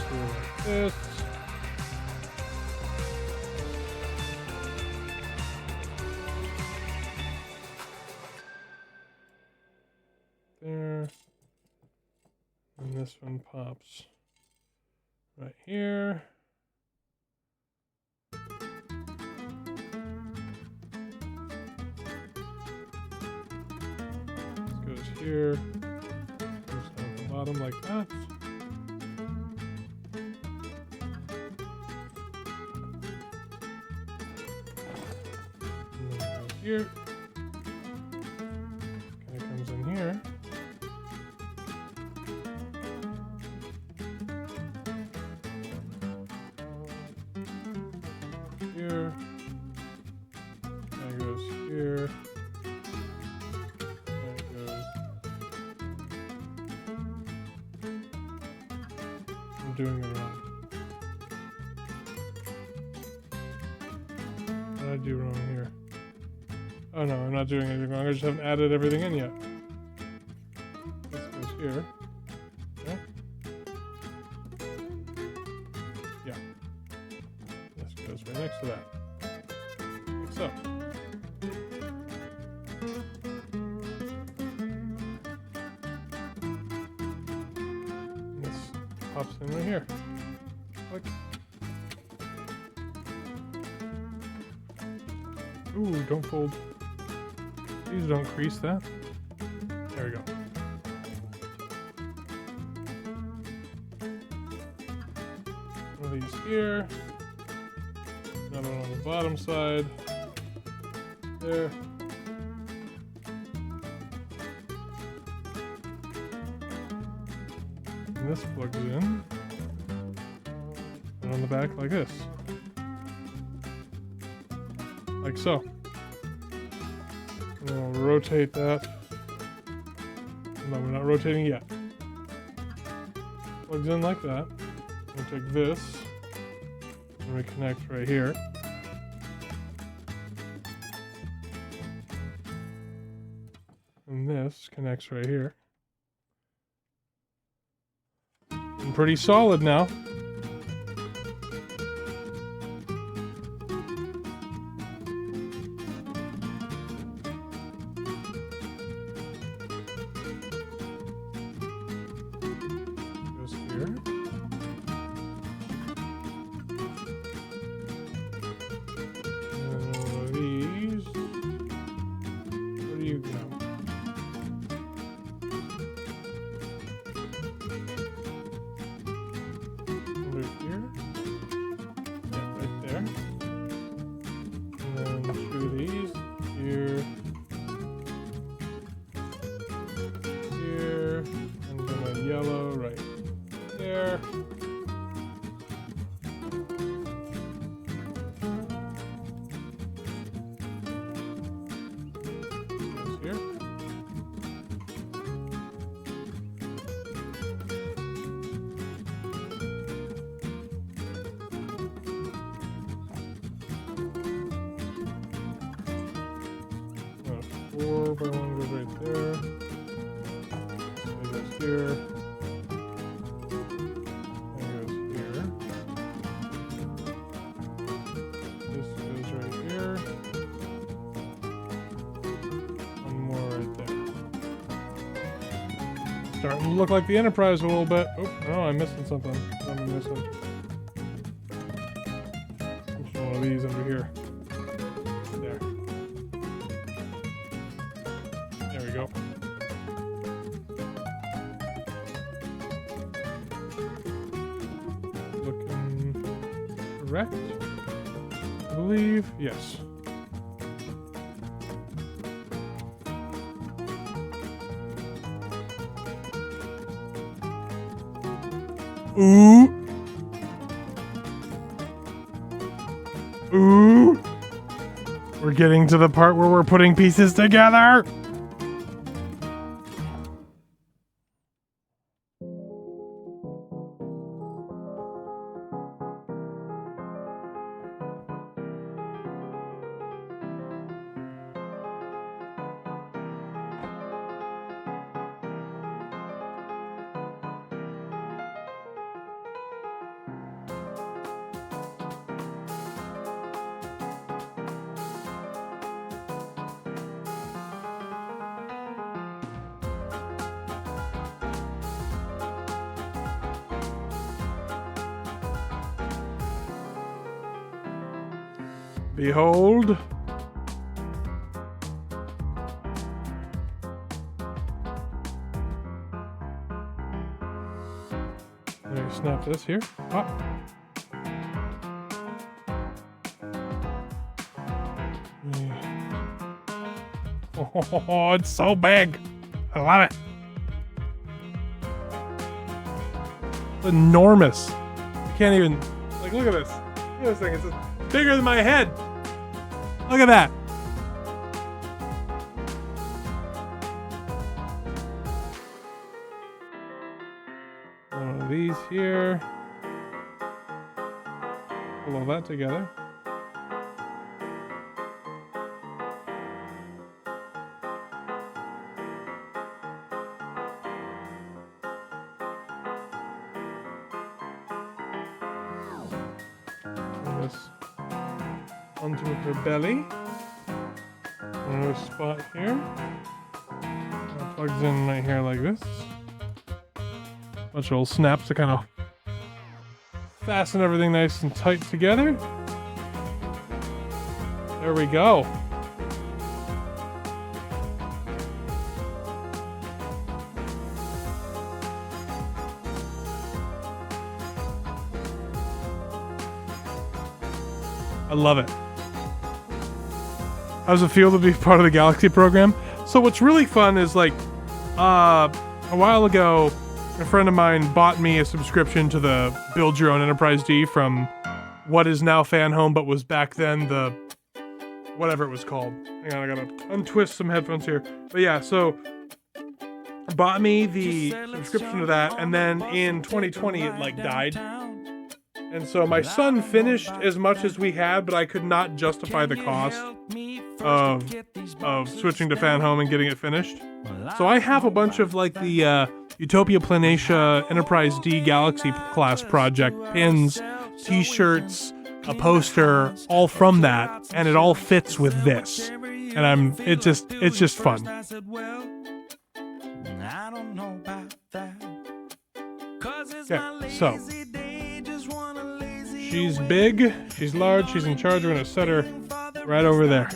Like this. There. And this one pops right here. This goes here. Goes down the bottom like that. Here. Kind of comes in here. Here. That goes here. That goes. I'm doing it wrong. What did I do wrong here? Oh no, I'm not doing anything wrong. I just haven't added everything in yet. This goes here. Yeah. Yeah. This goes right next to that. Like so. This pops in right here. Click. Ooh, don't fold. Please don't crease that. There we go. One of these here. Another one on the bottom side. There. And this plugs in. And on the back like this. Like so. And then we'll rotate that. No, we're not rotating yet. Plugs in like that. We'll take this and we connect right here. And this connects right here. And pretty solid now. by one goes right there. It goes here. It goes here. This goes right here. One more right there. Starting to look like the Enterprise a little bit. Oh, no, I'm missing something. What am I missing? One of these under here. There. There we go. Looking correct, I believe. Yes. Ooh. Ooh. We're getting to the part where we're putting pieces together. Behold. Let me snap this here. Ah. Oh, it's so big. I love it. It's enormous. I can't even, like, look at this. Look at this thing. It's just bigger than my head. Look at that. One of these here. Pull all that together. This onto her belly. Another spot here. That plugs in right here like this. Bunch of little snaps to kind of fasten everything nice and tight together. There we go. I love it. How does it feel to be part of the Galaxy program? So what's really fun is, like, a while ago, a friend of mine bought me a subscription to the Build Your Own Enterprise D from what is now Fan Home, but was back then the whatever it was called. Hang on, I gotta untwist some headphones here. But yeah, so bought me the subscription to that, and then in 2020 it like died. And so my son finished as much as we had, but I could not justify the cost of switching to Fan Home and getting it finished. So I have a bunch of like the Utopia Planatia Enterprise D Galaxy class project pins, t-shirts, a poster, all from that, and it all fits with this. And it's just fun. Okay, so she's big, she's large, she's in charge. We're gonna set her right over there.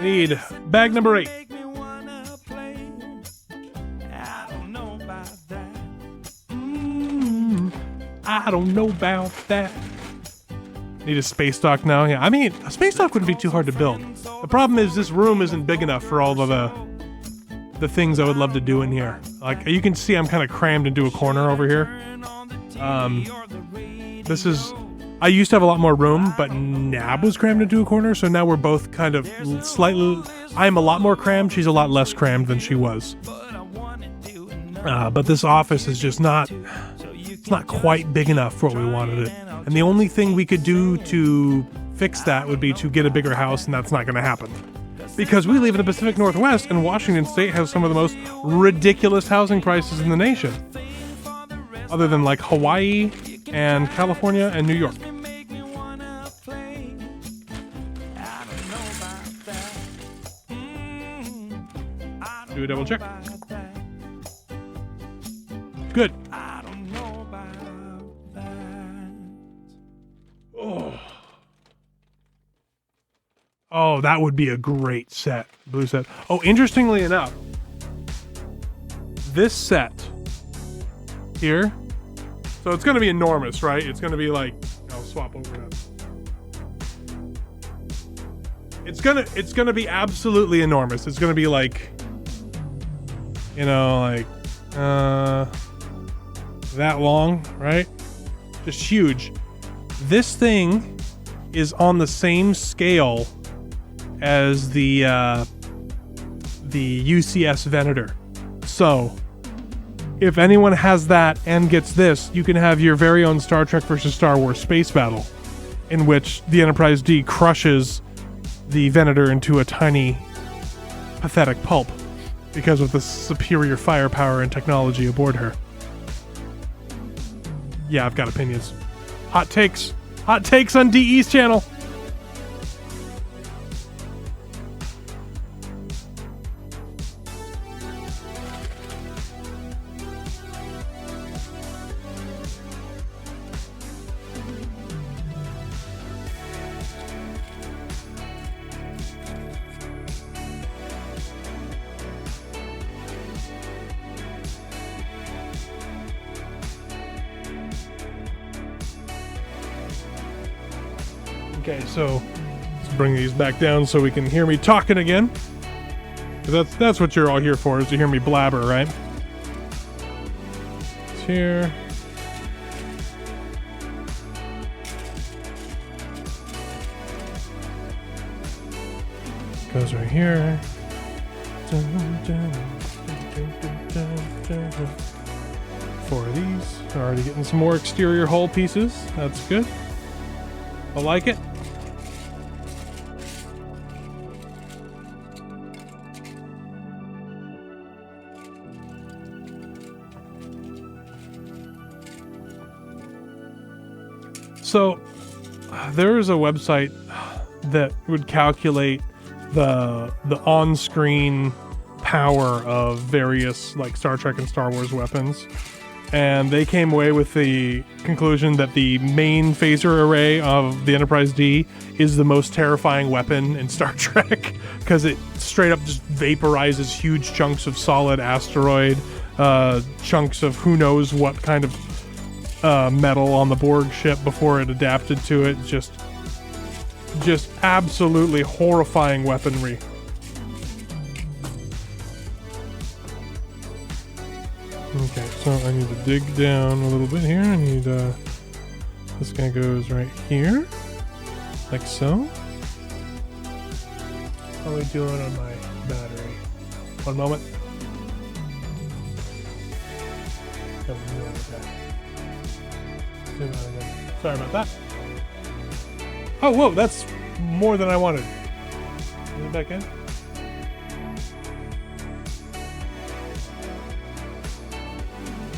Need bag number 8. I don't know about that. Need a space dock now. Yeah, I mean, a space dock wouldn't be too hard to build. The problem is this room isn't big enough for all of the things I would love to do in here. Like, you can see I'm kind of crammed into a corner over here. This is... I used to have a lot more room, but Nab was crammed into a corner, so now we're both kind of slightly... I'm a lot more crammed, she's a lot less crammed than she was. But this office is just not... It's not quite big enough for what we wanted it. And the only thing we could do to fix that would be to get a bigger house, and that's not going to happen. because we live in the Pacific Northwest and Washington State has some of the most ridiculous housing prices in the nation. Other than like Hawaii and California and New York. Do a double check. Good. Oh, that would be a great set. Blue set. Oh, interestingly enough, this set here, so it's going to be enormous, right? It's going to be like, I'll swap over that. It's going to be absolutely enormous. It's going to be like, you know, like that long, right? Just huge. This thing is on the same scale as the UCS Venator. So if anyone has that and gets this, you can have your very own Star Trek versus Star Wars space battle, in which the Enterprise D crushes the Venator into a tiny, pathetic pulp because of the superior firepower and technology aboard her. Yeah, I've got opinions. Hot takes. Hot takes on DE's channel. Okay, so let's bring these back down so we can hear me talking again. 'Cause that's what you're all here for, is to hear me blabber, right? It's here. Goes right here. Four of these. Already getting some more exterior hull pieces. That's good. I like it. So there is a website that would calculate the on-screen power of various like Star Trek and Star Wars weapons, and they came away with the conclusion that the main phaser array of the Enterprise D is the most terrifying weapon in Star Trek because it straight up just vaporizes huge chunks of solid asteroid, chunks of who knows what kind of metal on the Borg ship before it adapted to it. Just absolutely horrifying weaponry. Okay, so I need to dig down a little bit here. I need this guy goes right here, like so. How are we doing on my battery? One moment. Sorry about that. Oh, whoa, that's more than I wanted. Put it back in.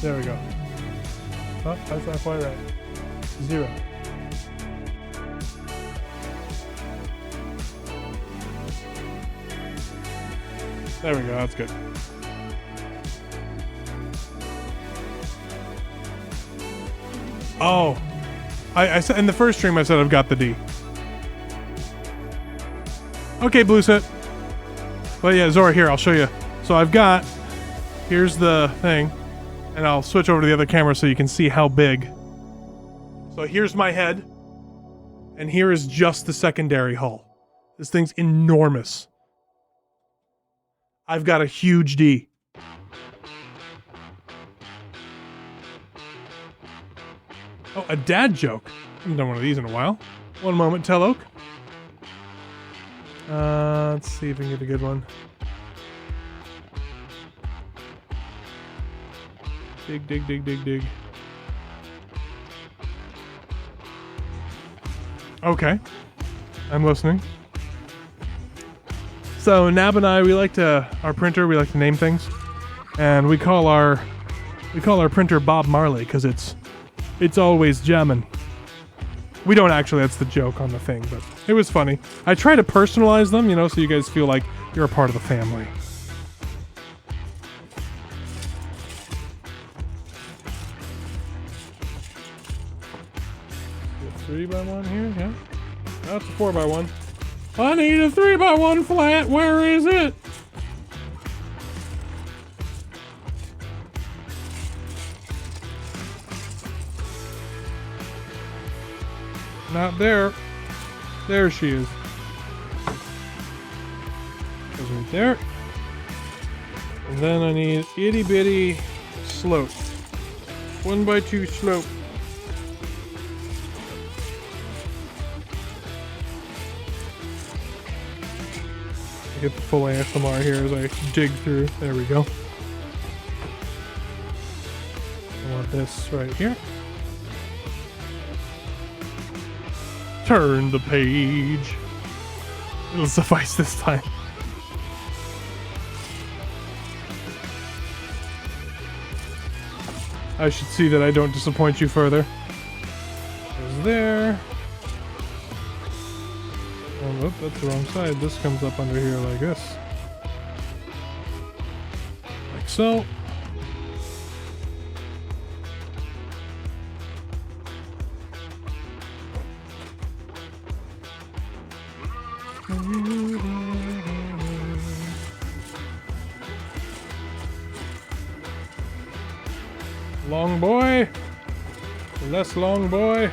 There we go. Oh, that's not quite right. 0. There we go, that's good. Oh, I said in the first stream I said I've got the D. Okay, blue set. Well, yeah, Zora, here, I'll show you. So here's the thing, and I'll switch over to the other camera so you can see how big. So here's my head, and here is just the secondary hull. This thing's enormous. I've got a huge D. Oh, a dad joke. I haven't done one of these in a while. One moment, Tell Oak. Let's see if we can get a good one. Dig, dig, dig, dig, dig. Okay. I'm listening. So Nab and I, we like to name things, and we call our printer Bob Marley because it's always jamming. We don't actually, that's the joke on the thing, but it was funny. I try to personalize them, so you guys feel like you're a part of the family. A 3x1 here, yeah. That's a 4x1. I need a 3x1 flat. Where is it? Not there. There she is. Goes right there. And then I need itty bitty slope. 1x2 slope. Get the full ASMR here as I dig through. There we go. I want this right here. Turn the page. It'll suffice this time. I should see that I don't disappoint you further. Goes there. Oh, whoop, that's the wrong side. This comes up under here like this. Like so. Long boy. Less long boy.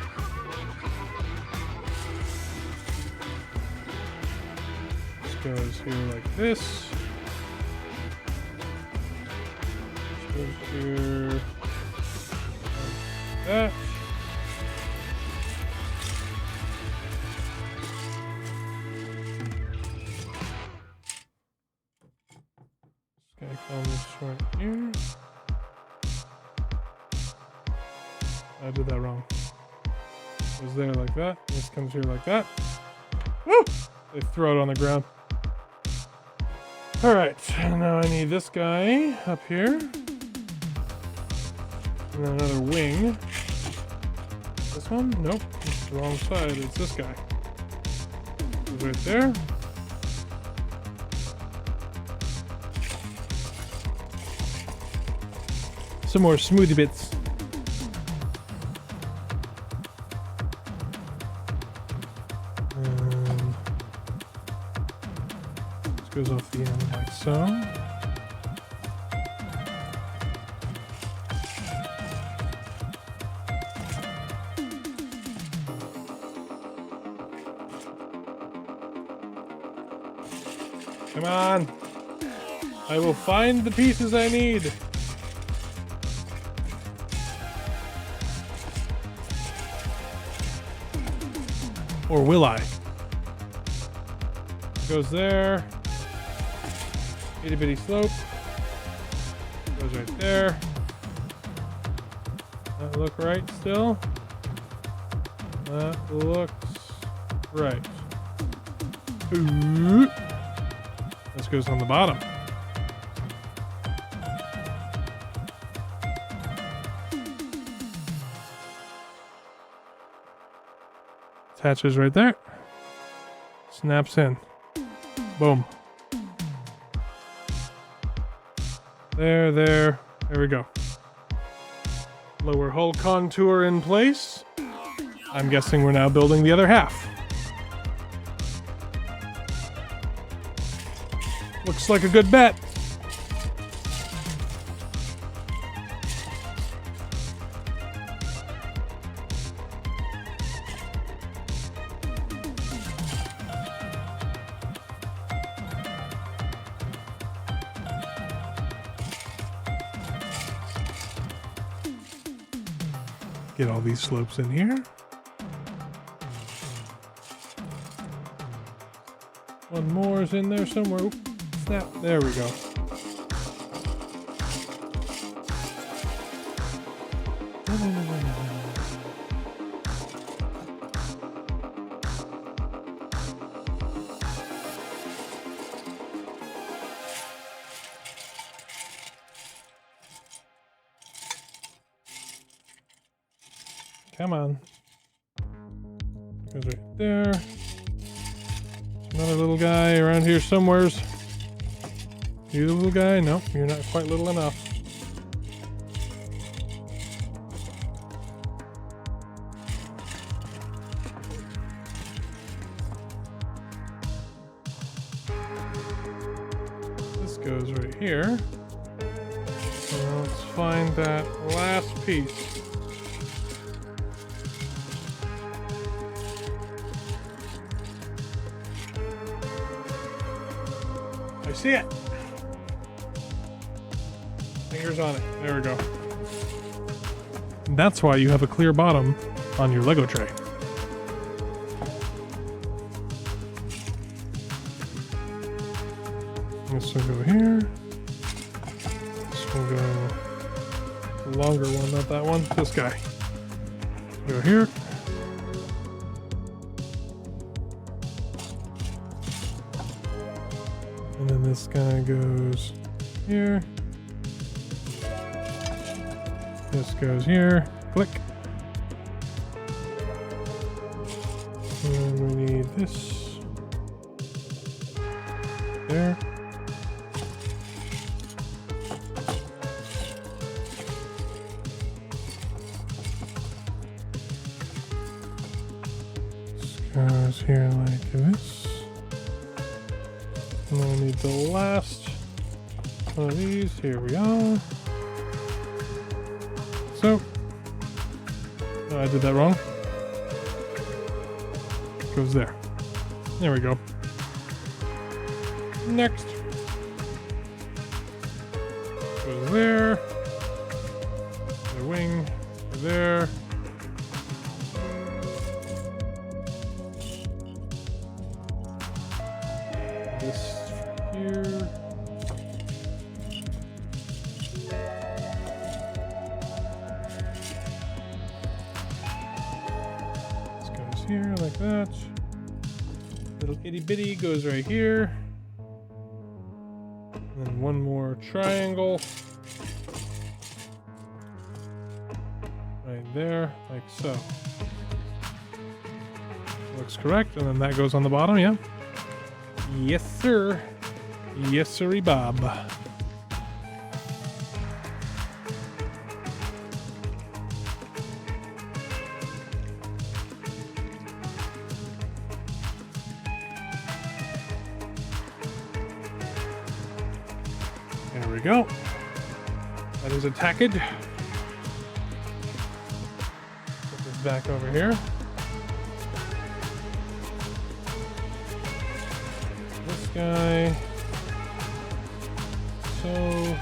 This goes here like this. This goes here like that. This guy comes right here. I did that wrong. It was there like that. This comes here like that. Woo! They throw it on the ground. Alright, now I need this guy up here. And then another wing. This one? Nope. It's the wrong side. It's this guy. Goes right there. Some more smoothie bits. Goes off the end like so. Come on. I will find the pieces I need. Or will I? Goes there. Itty bitty slope. Goes right there. That look right still? That looks right. Ooh. This goes on the bottom. Attaches right there. Snaps in. Boom. There we go. Lower hull contour in place. I'm guessing we're now building the other half. Looks like a good bet. Get all these slopes in here. One more is in there somewhere. Oop, snap. There we go. Come on. Goes right there. Another little guy around here somewheres. You the little guy? Nope, you're not quite little enough. This goes right here. So let's find that last piece. I see it. Fingers on it. There we go. And that's why you have a clear bottom on your Lego tray. This will go here. This will go the longer one, not that one. This guy. Go here. And then this guy goes here. This goes here. Click. And we need this. There. This goes here like this. And then we need the last one of these. Here we are. So, I did that wrong. Goes there. There we go. Next. Goes there. The wing. There. This here. Here like that. Little itty bitty goes right here. And then one more triangle. Right there, like so. Looks correct, and then that goes on the bottom, yeah? Yes, sir. Yes, sirree, Bob. There we go. That is a tacked. Put this back over here. This guy. So.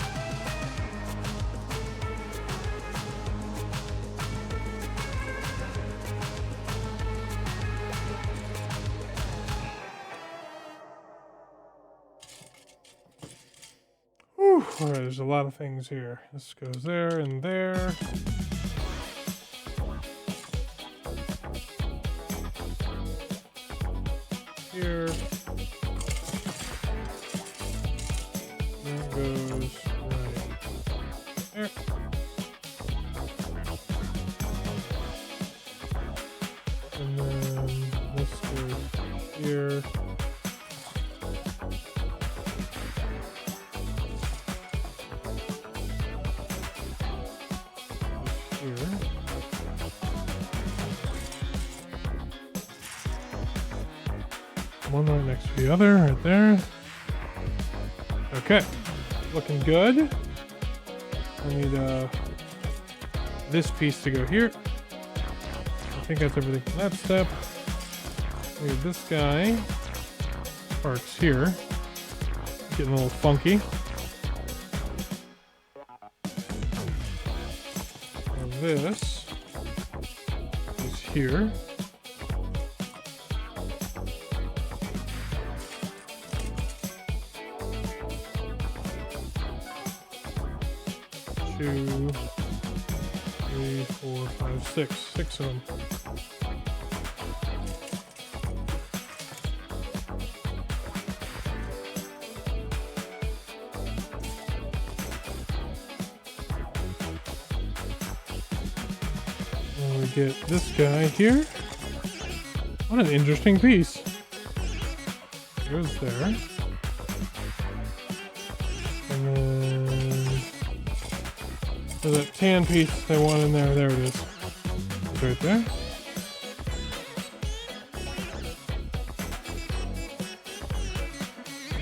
Alright, there's a lot of things here. This goes there and there. Here. That goes right there. And then this goes here. One right next to the other, right there. Okay, looking good. I need this piece to go here. I think that's everything for that step. We need this guy. Parts here. Getting a little funky. And this is here. Two, three, four, five, six. Six of them. There we gonna get this guy here. What an interesting piece. Goes there. And then so that tan piece I want in there, there it is. It's right there.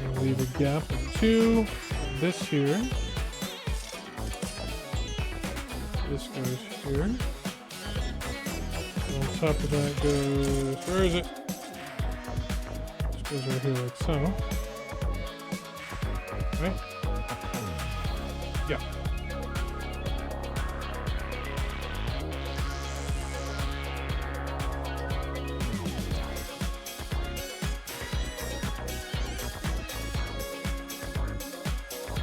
I'll leave a gap of 2. This here. This goes here. On top of that goes, where is it? This goes right here like so. Right? Yeah.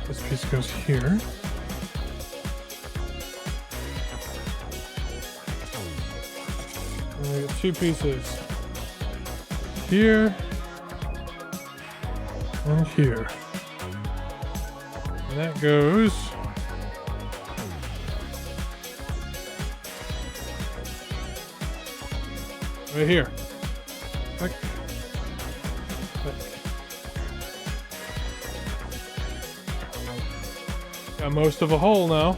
This piece goes here. And we got 2 pieces. Here. And here. And that goes right here. Click. Click. Got most of a hole now.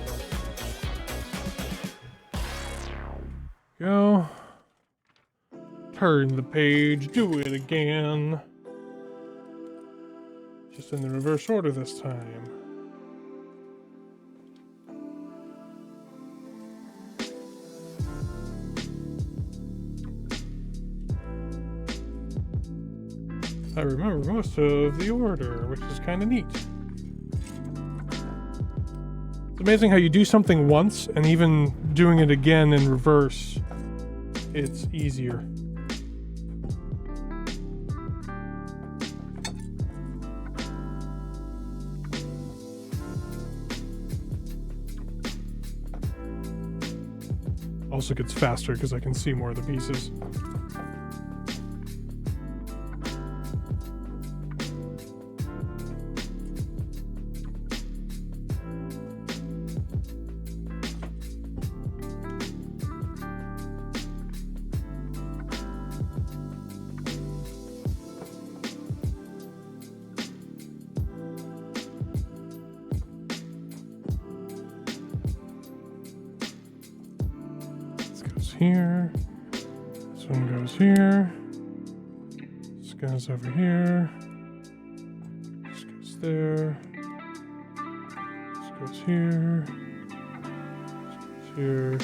Go. Turn the page. Do it again. Just in the reverse order this time. I remember most of the order, which is kind of neat. It's amazing how you do something once, and even doing it again in reverse, it's easier. Also gets faster because I can see more of the pieces. Here, this one goes here, this goes over here, this goes there, this goes here, this goes here,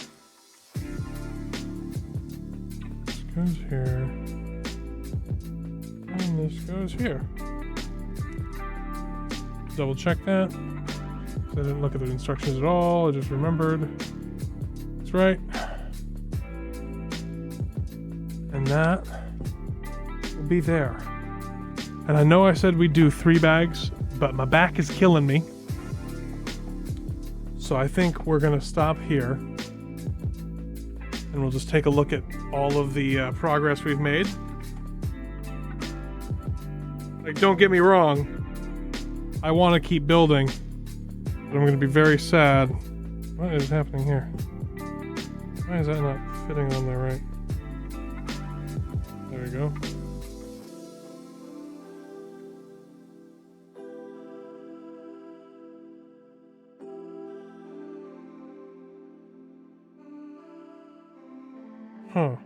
this goes here, and this goes here. Double check that, 'cause I didn't look at the instructions at all, I just remembered. That's right. And that will be there. And I know I said we'd do 3 bags, but my back is killing me. So I think we're gonna stop here. And we'll just take a look at all of the progress we've made. Like, don't get me wrong. I want to keep building. But I'm gonna be very sad. What is happening here? Why is that not fitting on there right? There we go. Huh.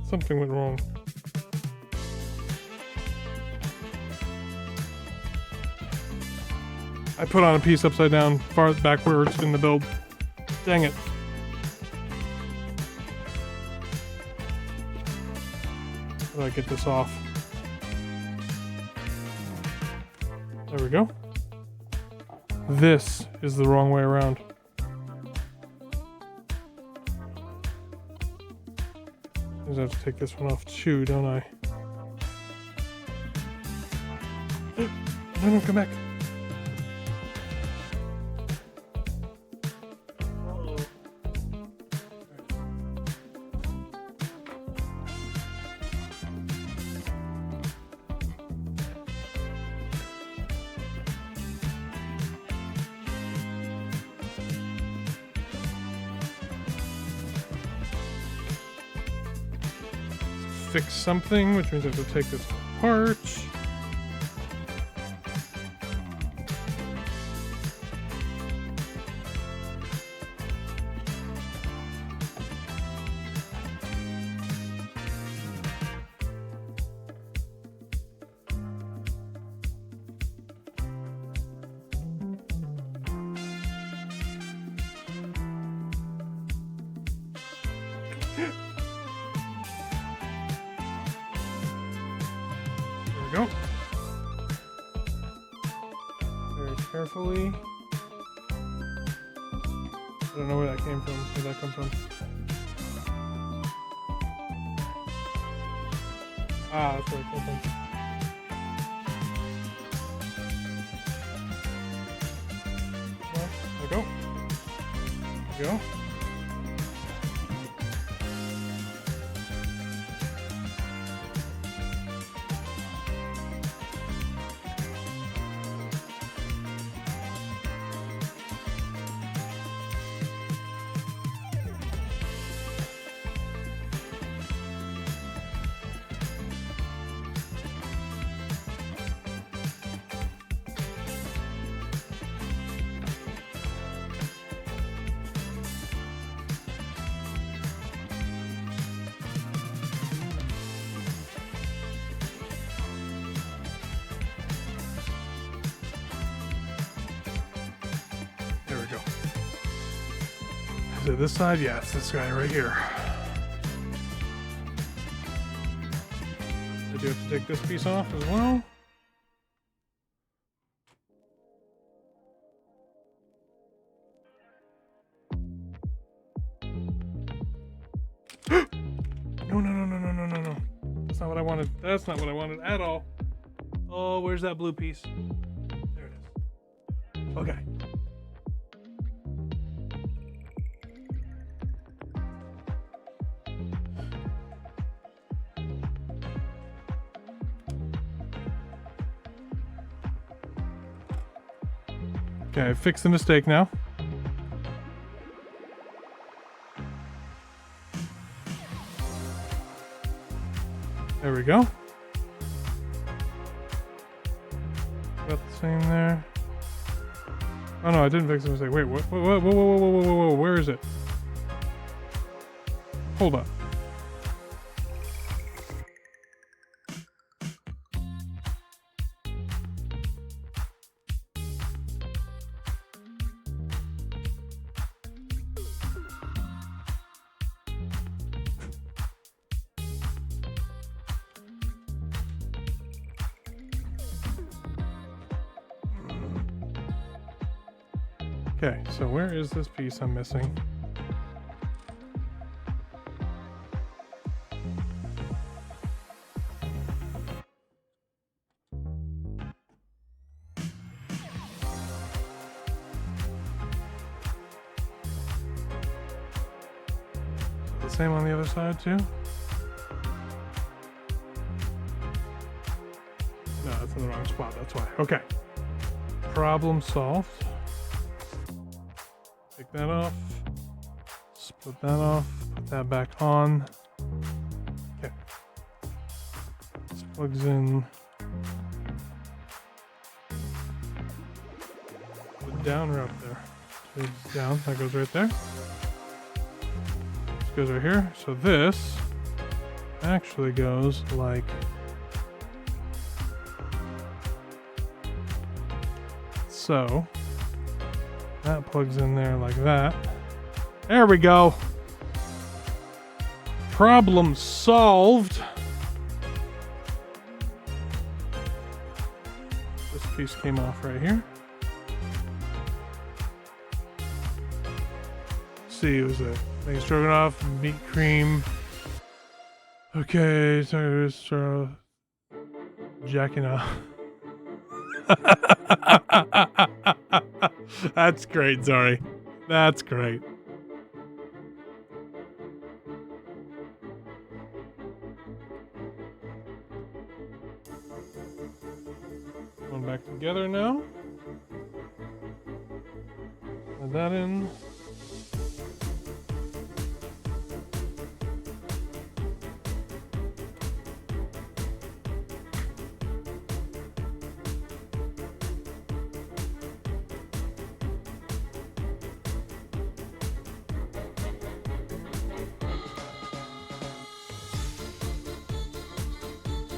Something went wrong. I put on a piece upside down, far backwards in the build. Dang it. How do I get this off? There we go. This is the wrong way around. I have to take this one off too, don't I? No, come back. fix something, which means I have to take this apart. There we go. Very carefully. I don't know where that came from. Where'd that come from? Ah, that's where it came from. Well, there we go. There we go. There we go. Is it this side? Yeah, it's this guy right here. I do have to take this piece off as well. No, no, no, no, no, no, no, no. That's not what I wanted. That's not what I wanted at all. Oh, where's that blue piece? There it is. Okay. Okay, I fixed the mistake now. There we go. Got the same there. Oh no, I didn't fix the mistake. Wait, what? Whoa, whoa, whoa, whoa, whoa, whoa, whoa, where is it? Hold up. Okay, so where is this piece I'm missing? The same on the other side too? No, that's in the wrong spot, that's why. Okay. Problem solved. Take that off, split that off, put that back on. Okay. This plugs in the down route there. So it's down, that goes right there. This goes right here. So this actually goes like so. That plugs in there like that. There we go. Problem solved. This piece came off right here. Let's see, it was a thing stroganoff, meat cream. Okay, so it's jacking off. That's great, Zari. That's great. Going back together now. Add that in.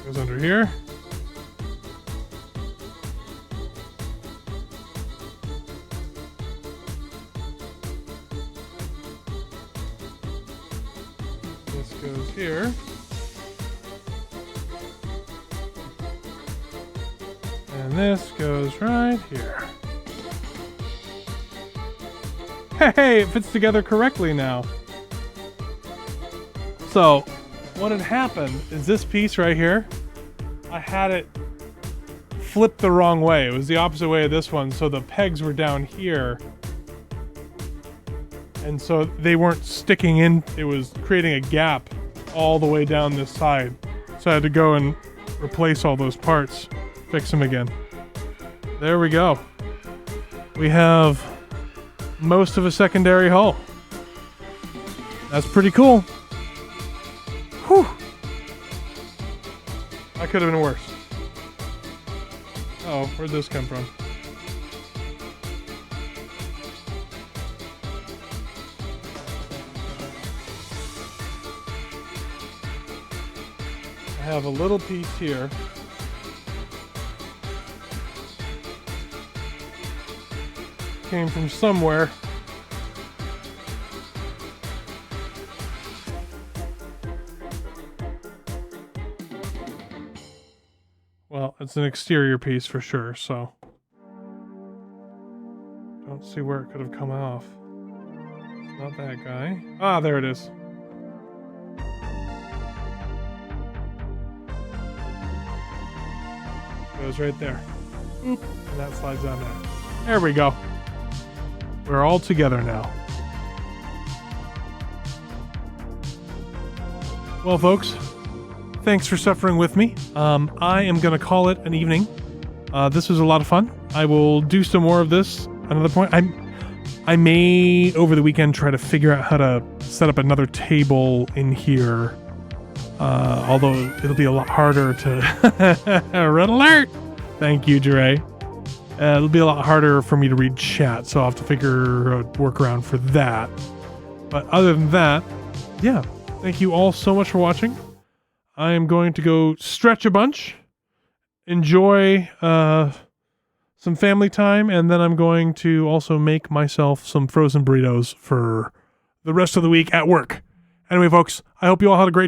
Goes under here. This goes here. And this goes right here. Hey, it fits together correctly now. So, what had happened is this piece right here, I had it flipped the wrong way. It was the opposite way of this one, so the pegs were down here. And so they weren't sticking in, it was creating a gap all the way down this side. So I had to go and replace all those parts, fix them again. There we go. We have most of a secondary hull. That's pretty cool. Whew. That could have been worse. Oh, where'd this come from? I have a little piece here. Came from somewhere. Well, it's an exterior piece for sure, so don't see where it could have come off. It's not that guy. Ah, there it is. Goes right there. Oop, and that slides on there. There we go. We're all together now. Well, folks, thanks for suffering with me. I am going to call it an evening. This was a lot of fun. I will do some more of this another point. I may, over the weekend, try to figure out how to set up another table in here. Although it'll be a lot harder to... Red alert! Thank you, Jure. It'll be a lot harder for me to read chat, so I'll have to figure a workaround for that. But other than that, yeah, thank you all so much for watching. I am going to go stretch a bunch, enjoy some family time, and then I'm going to also make myself some frozen burritos for the rest of the week at work. Anyway, folks, I hope you all had a great time.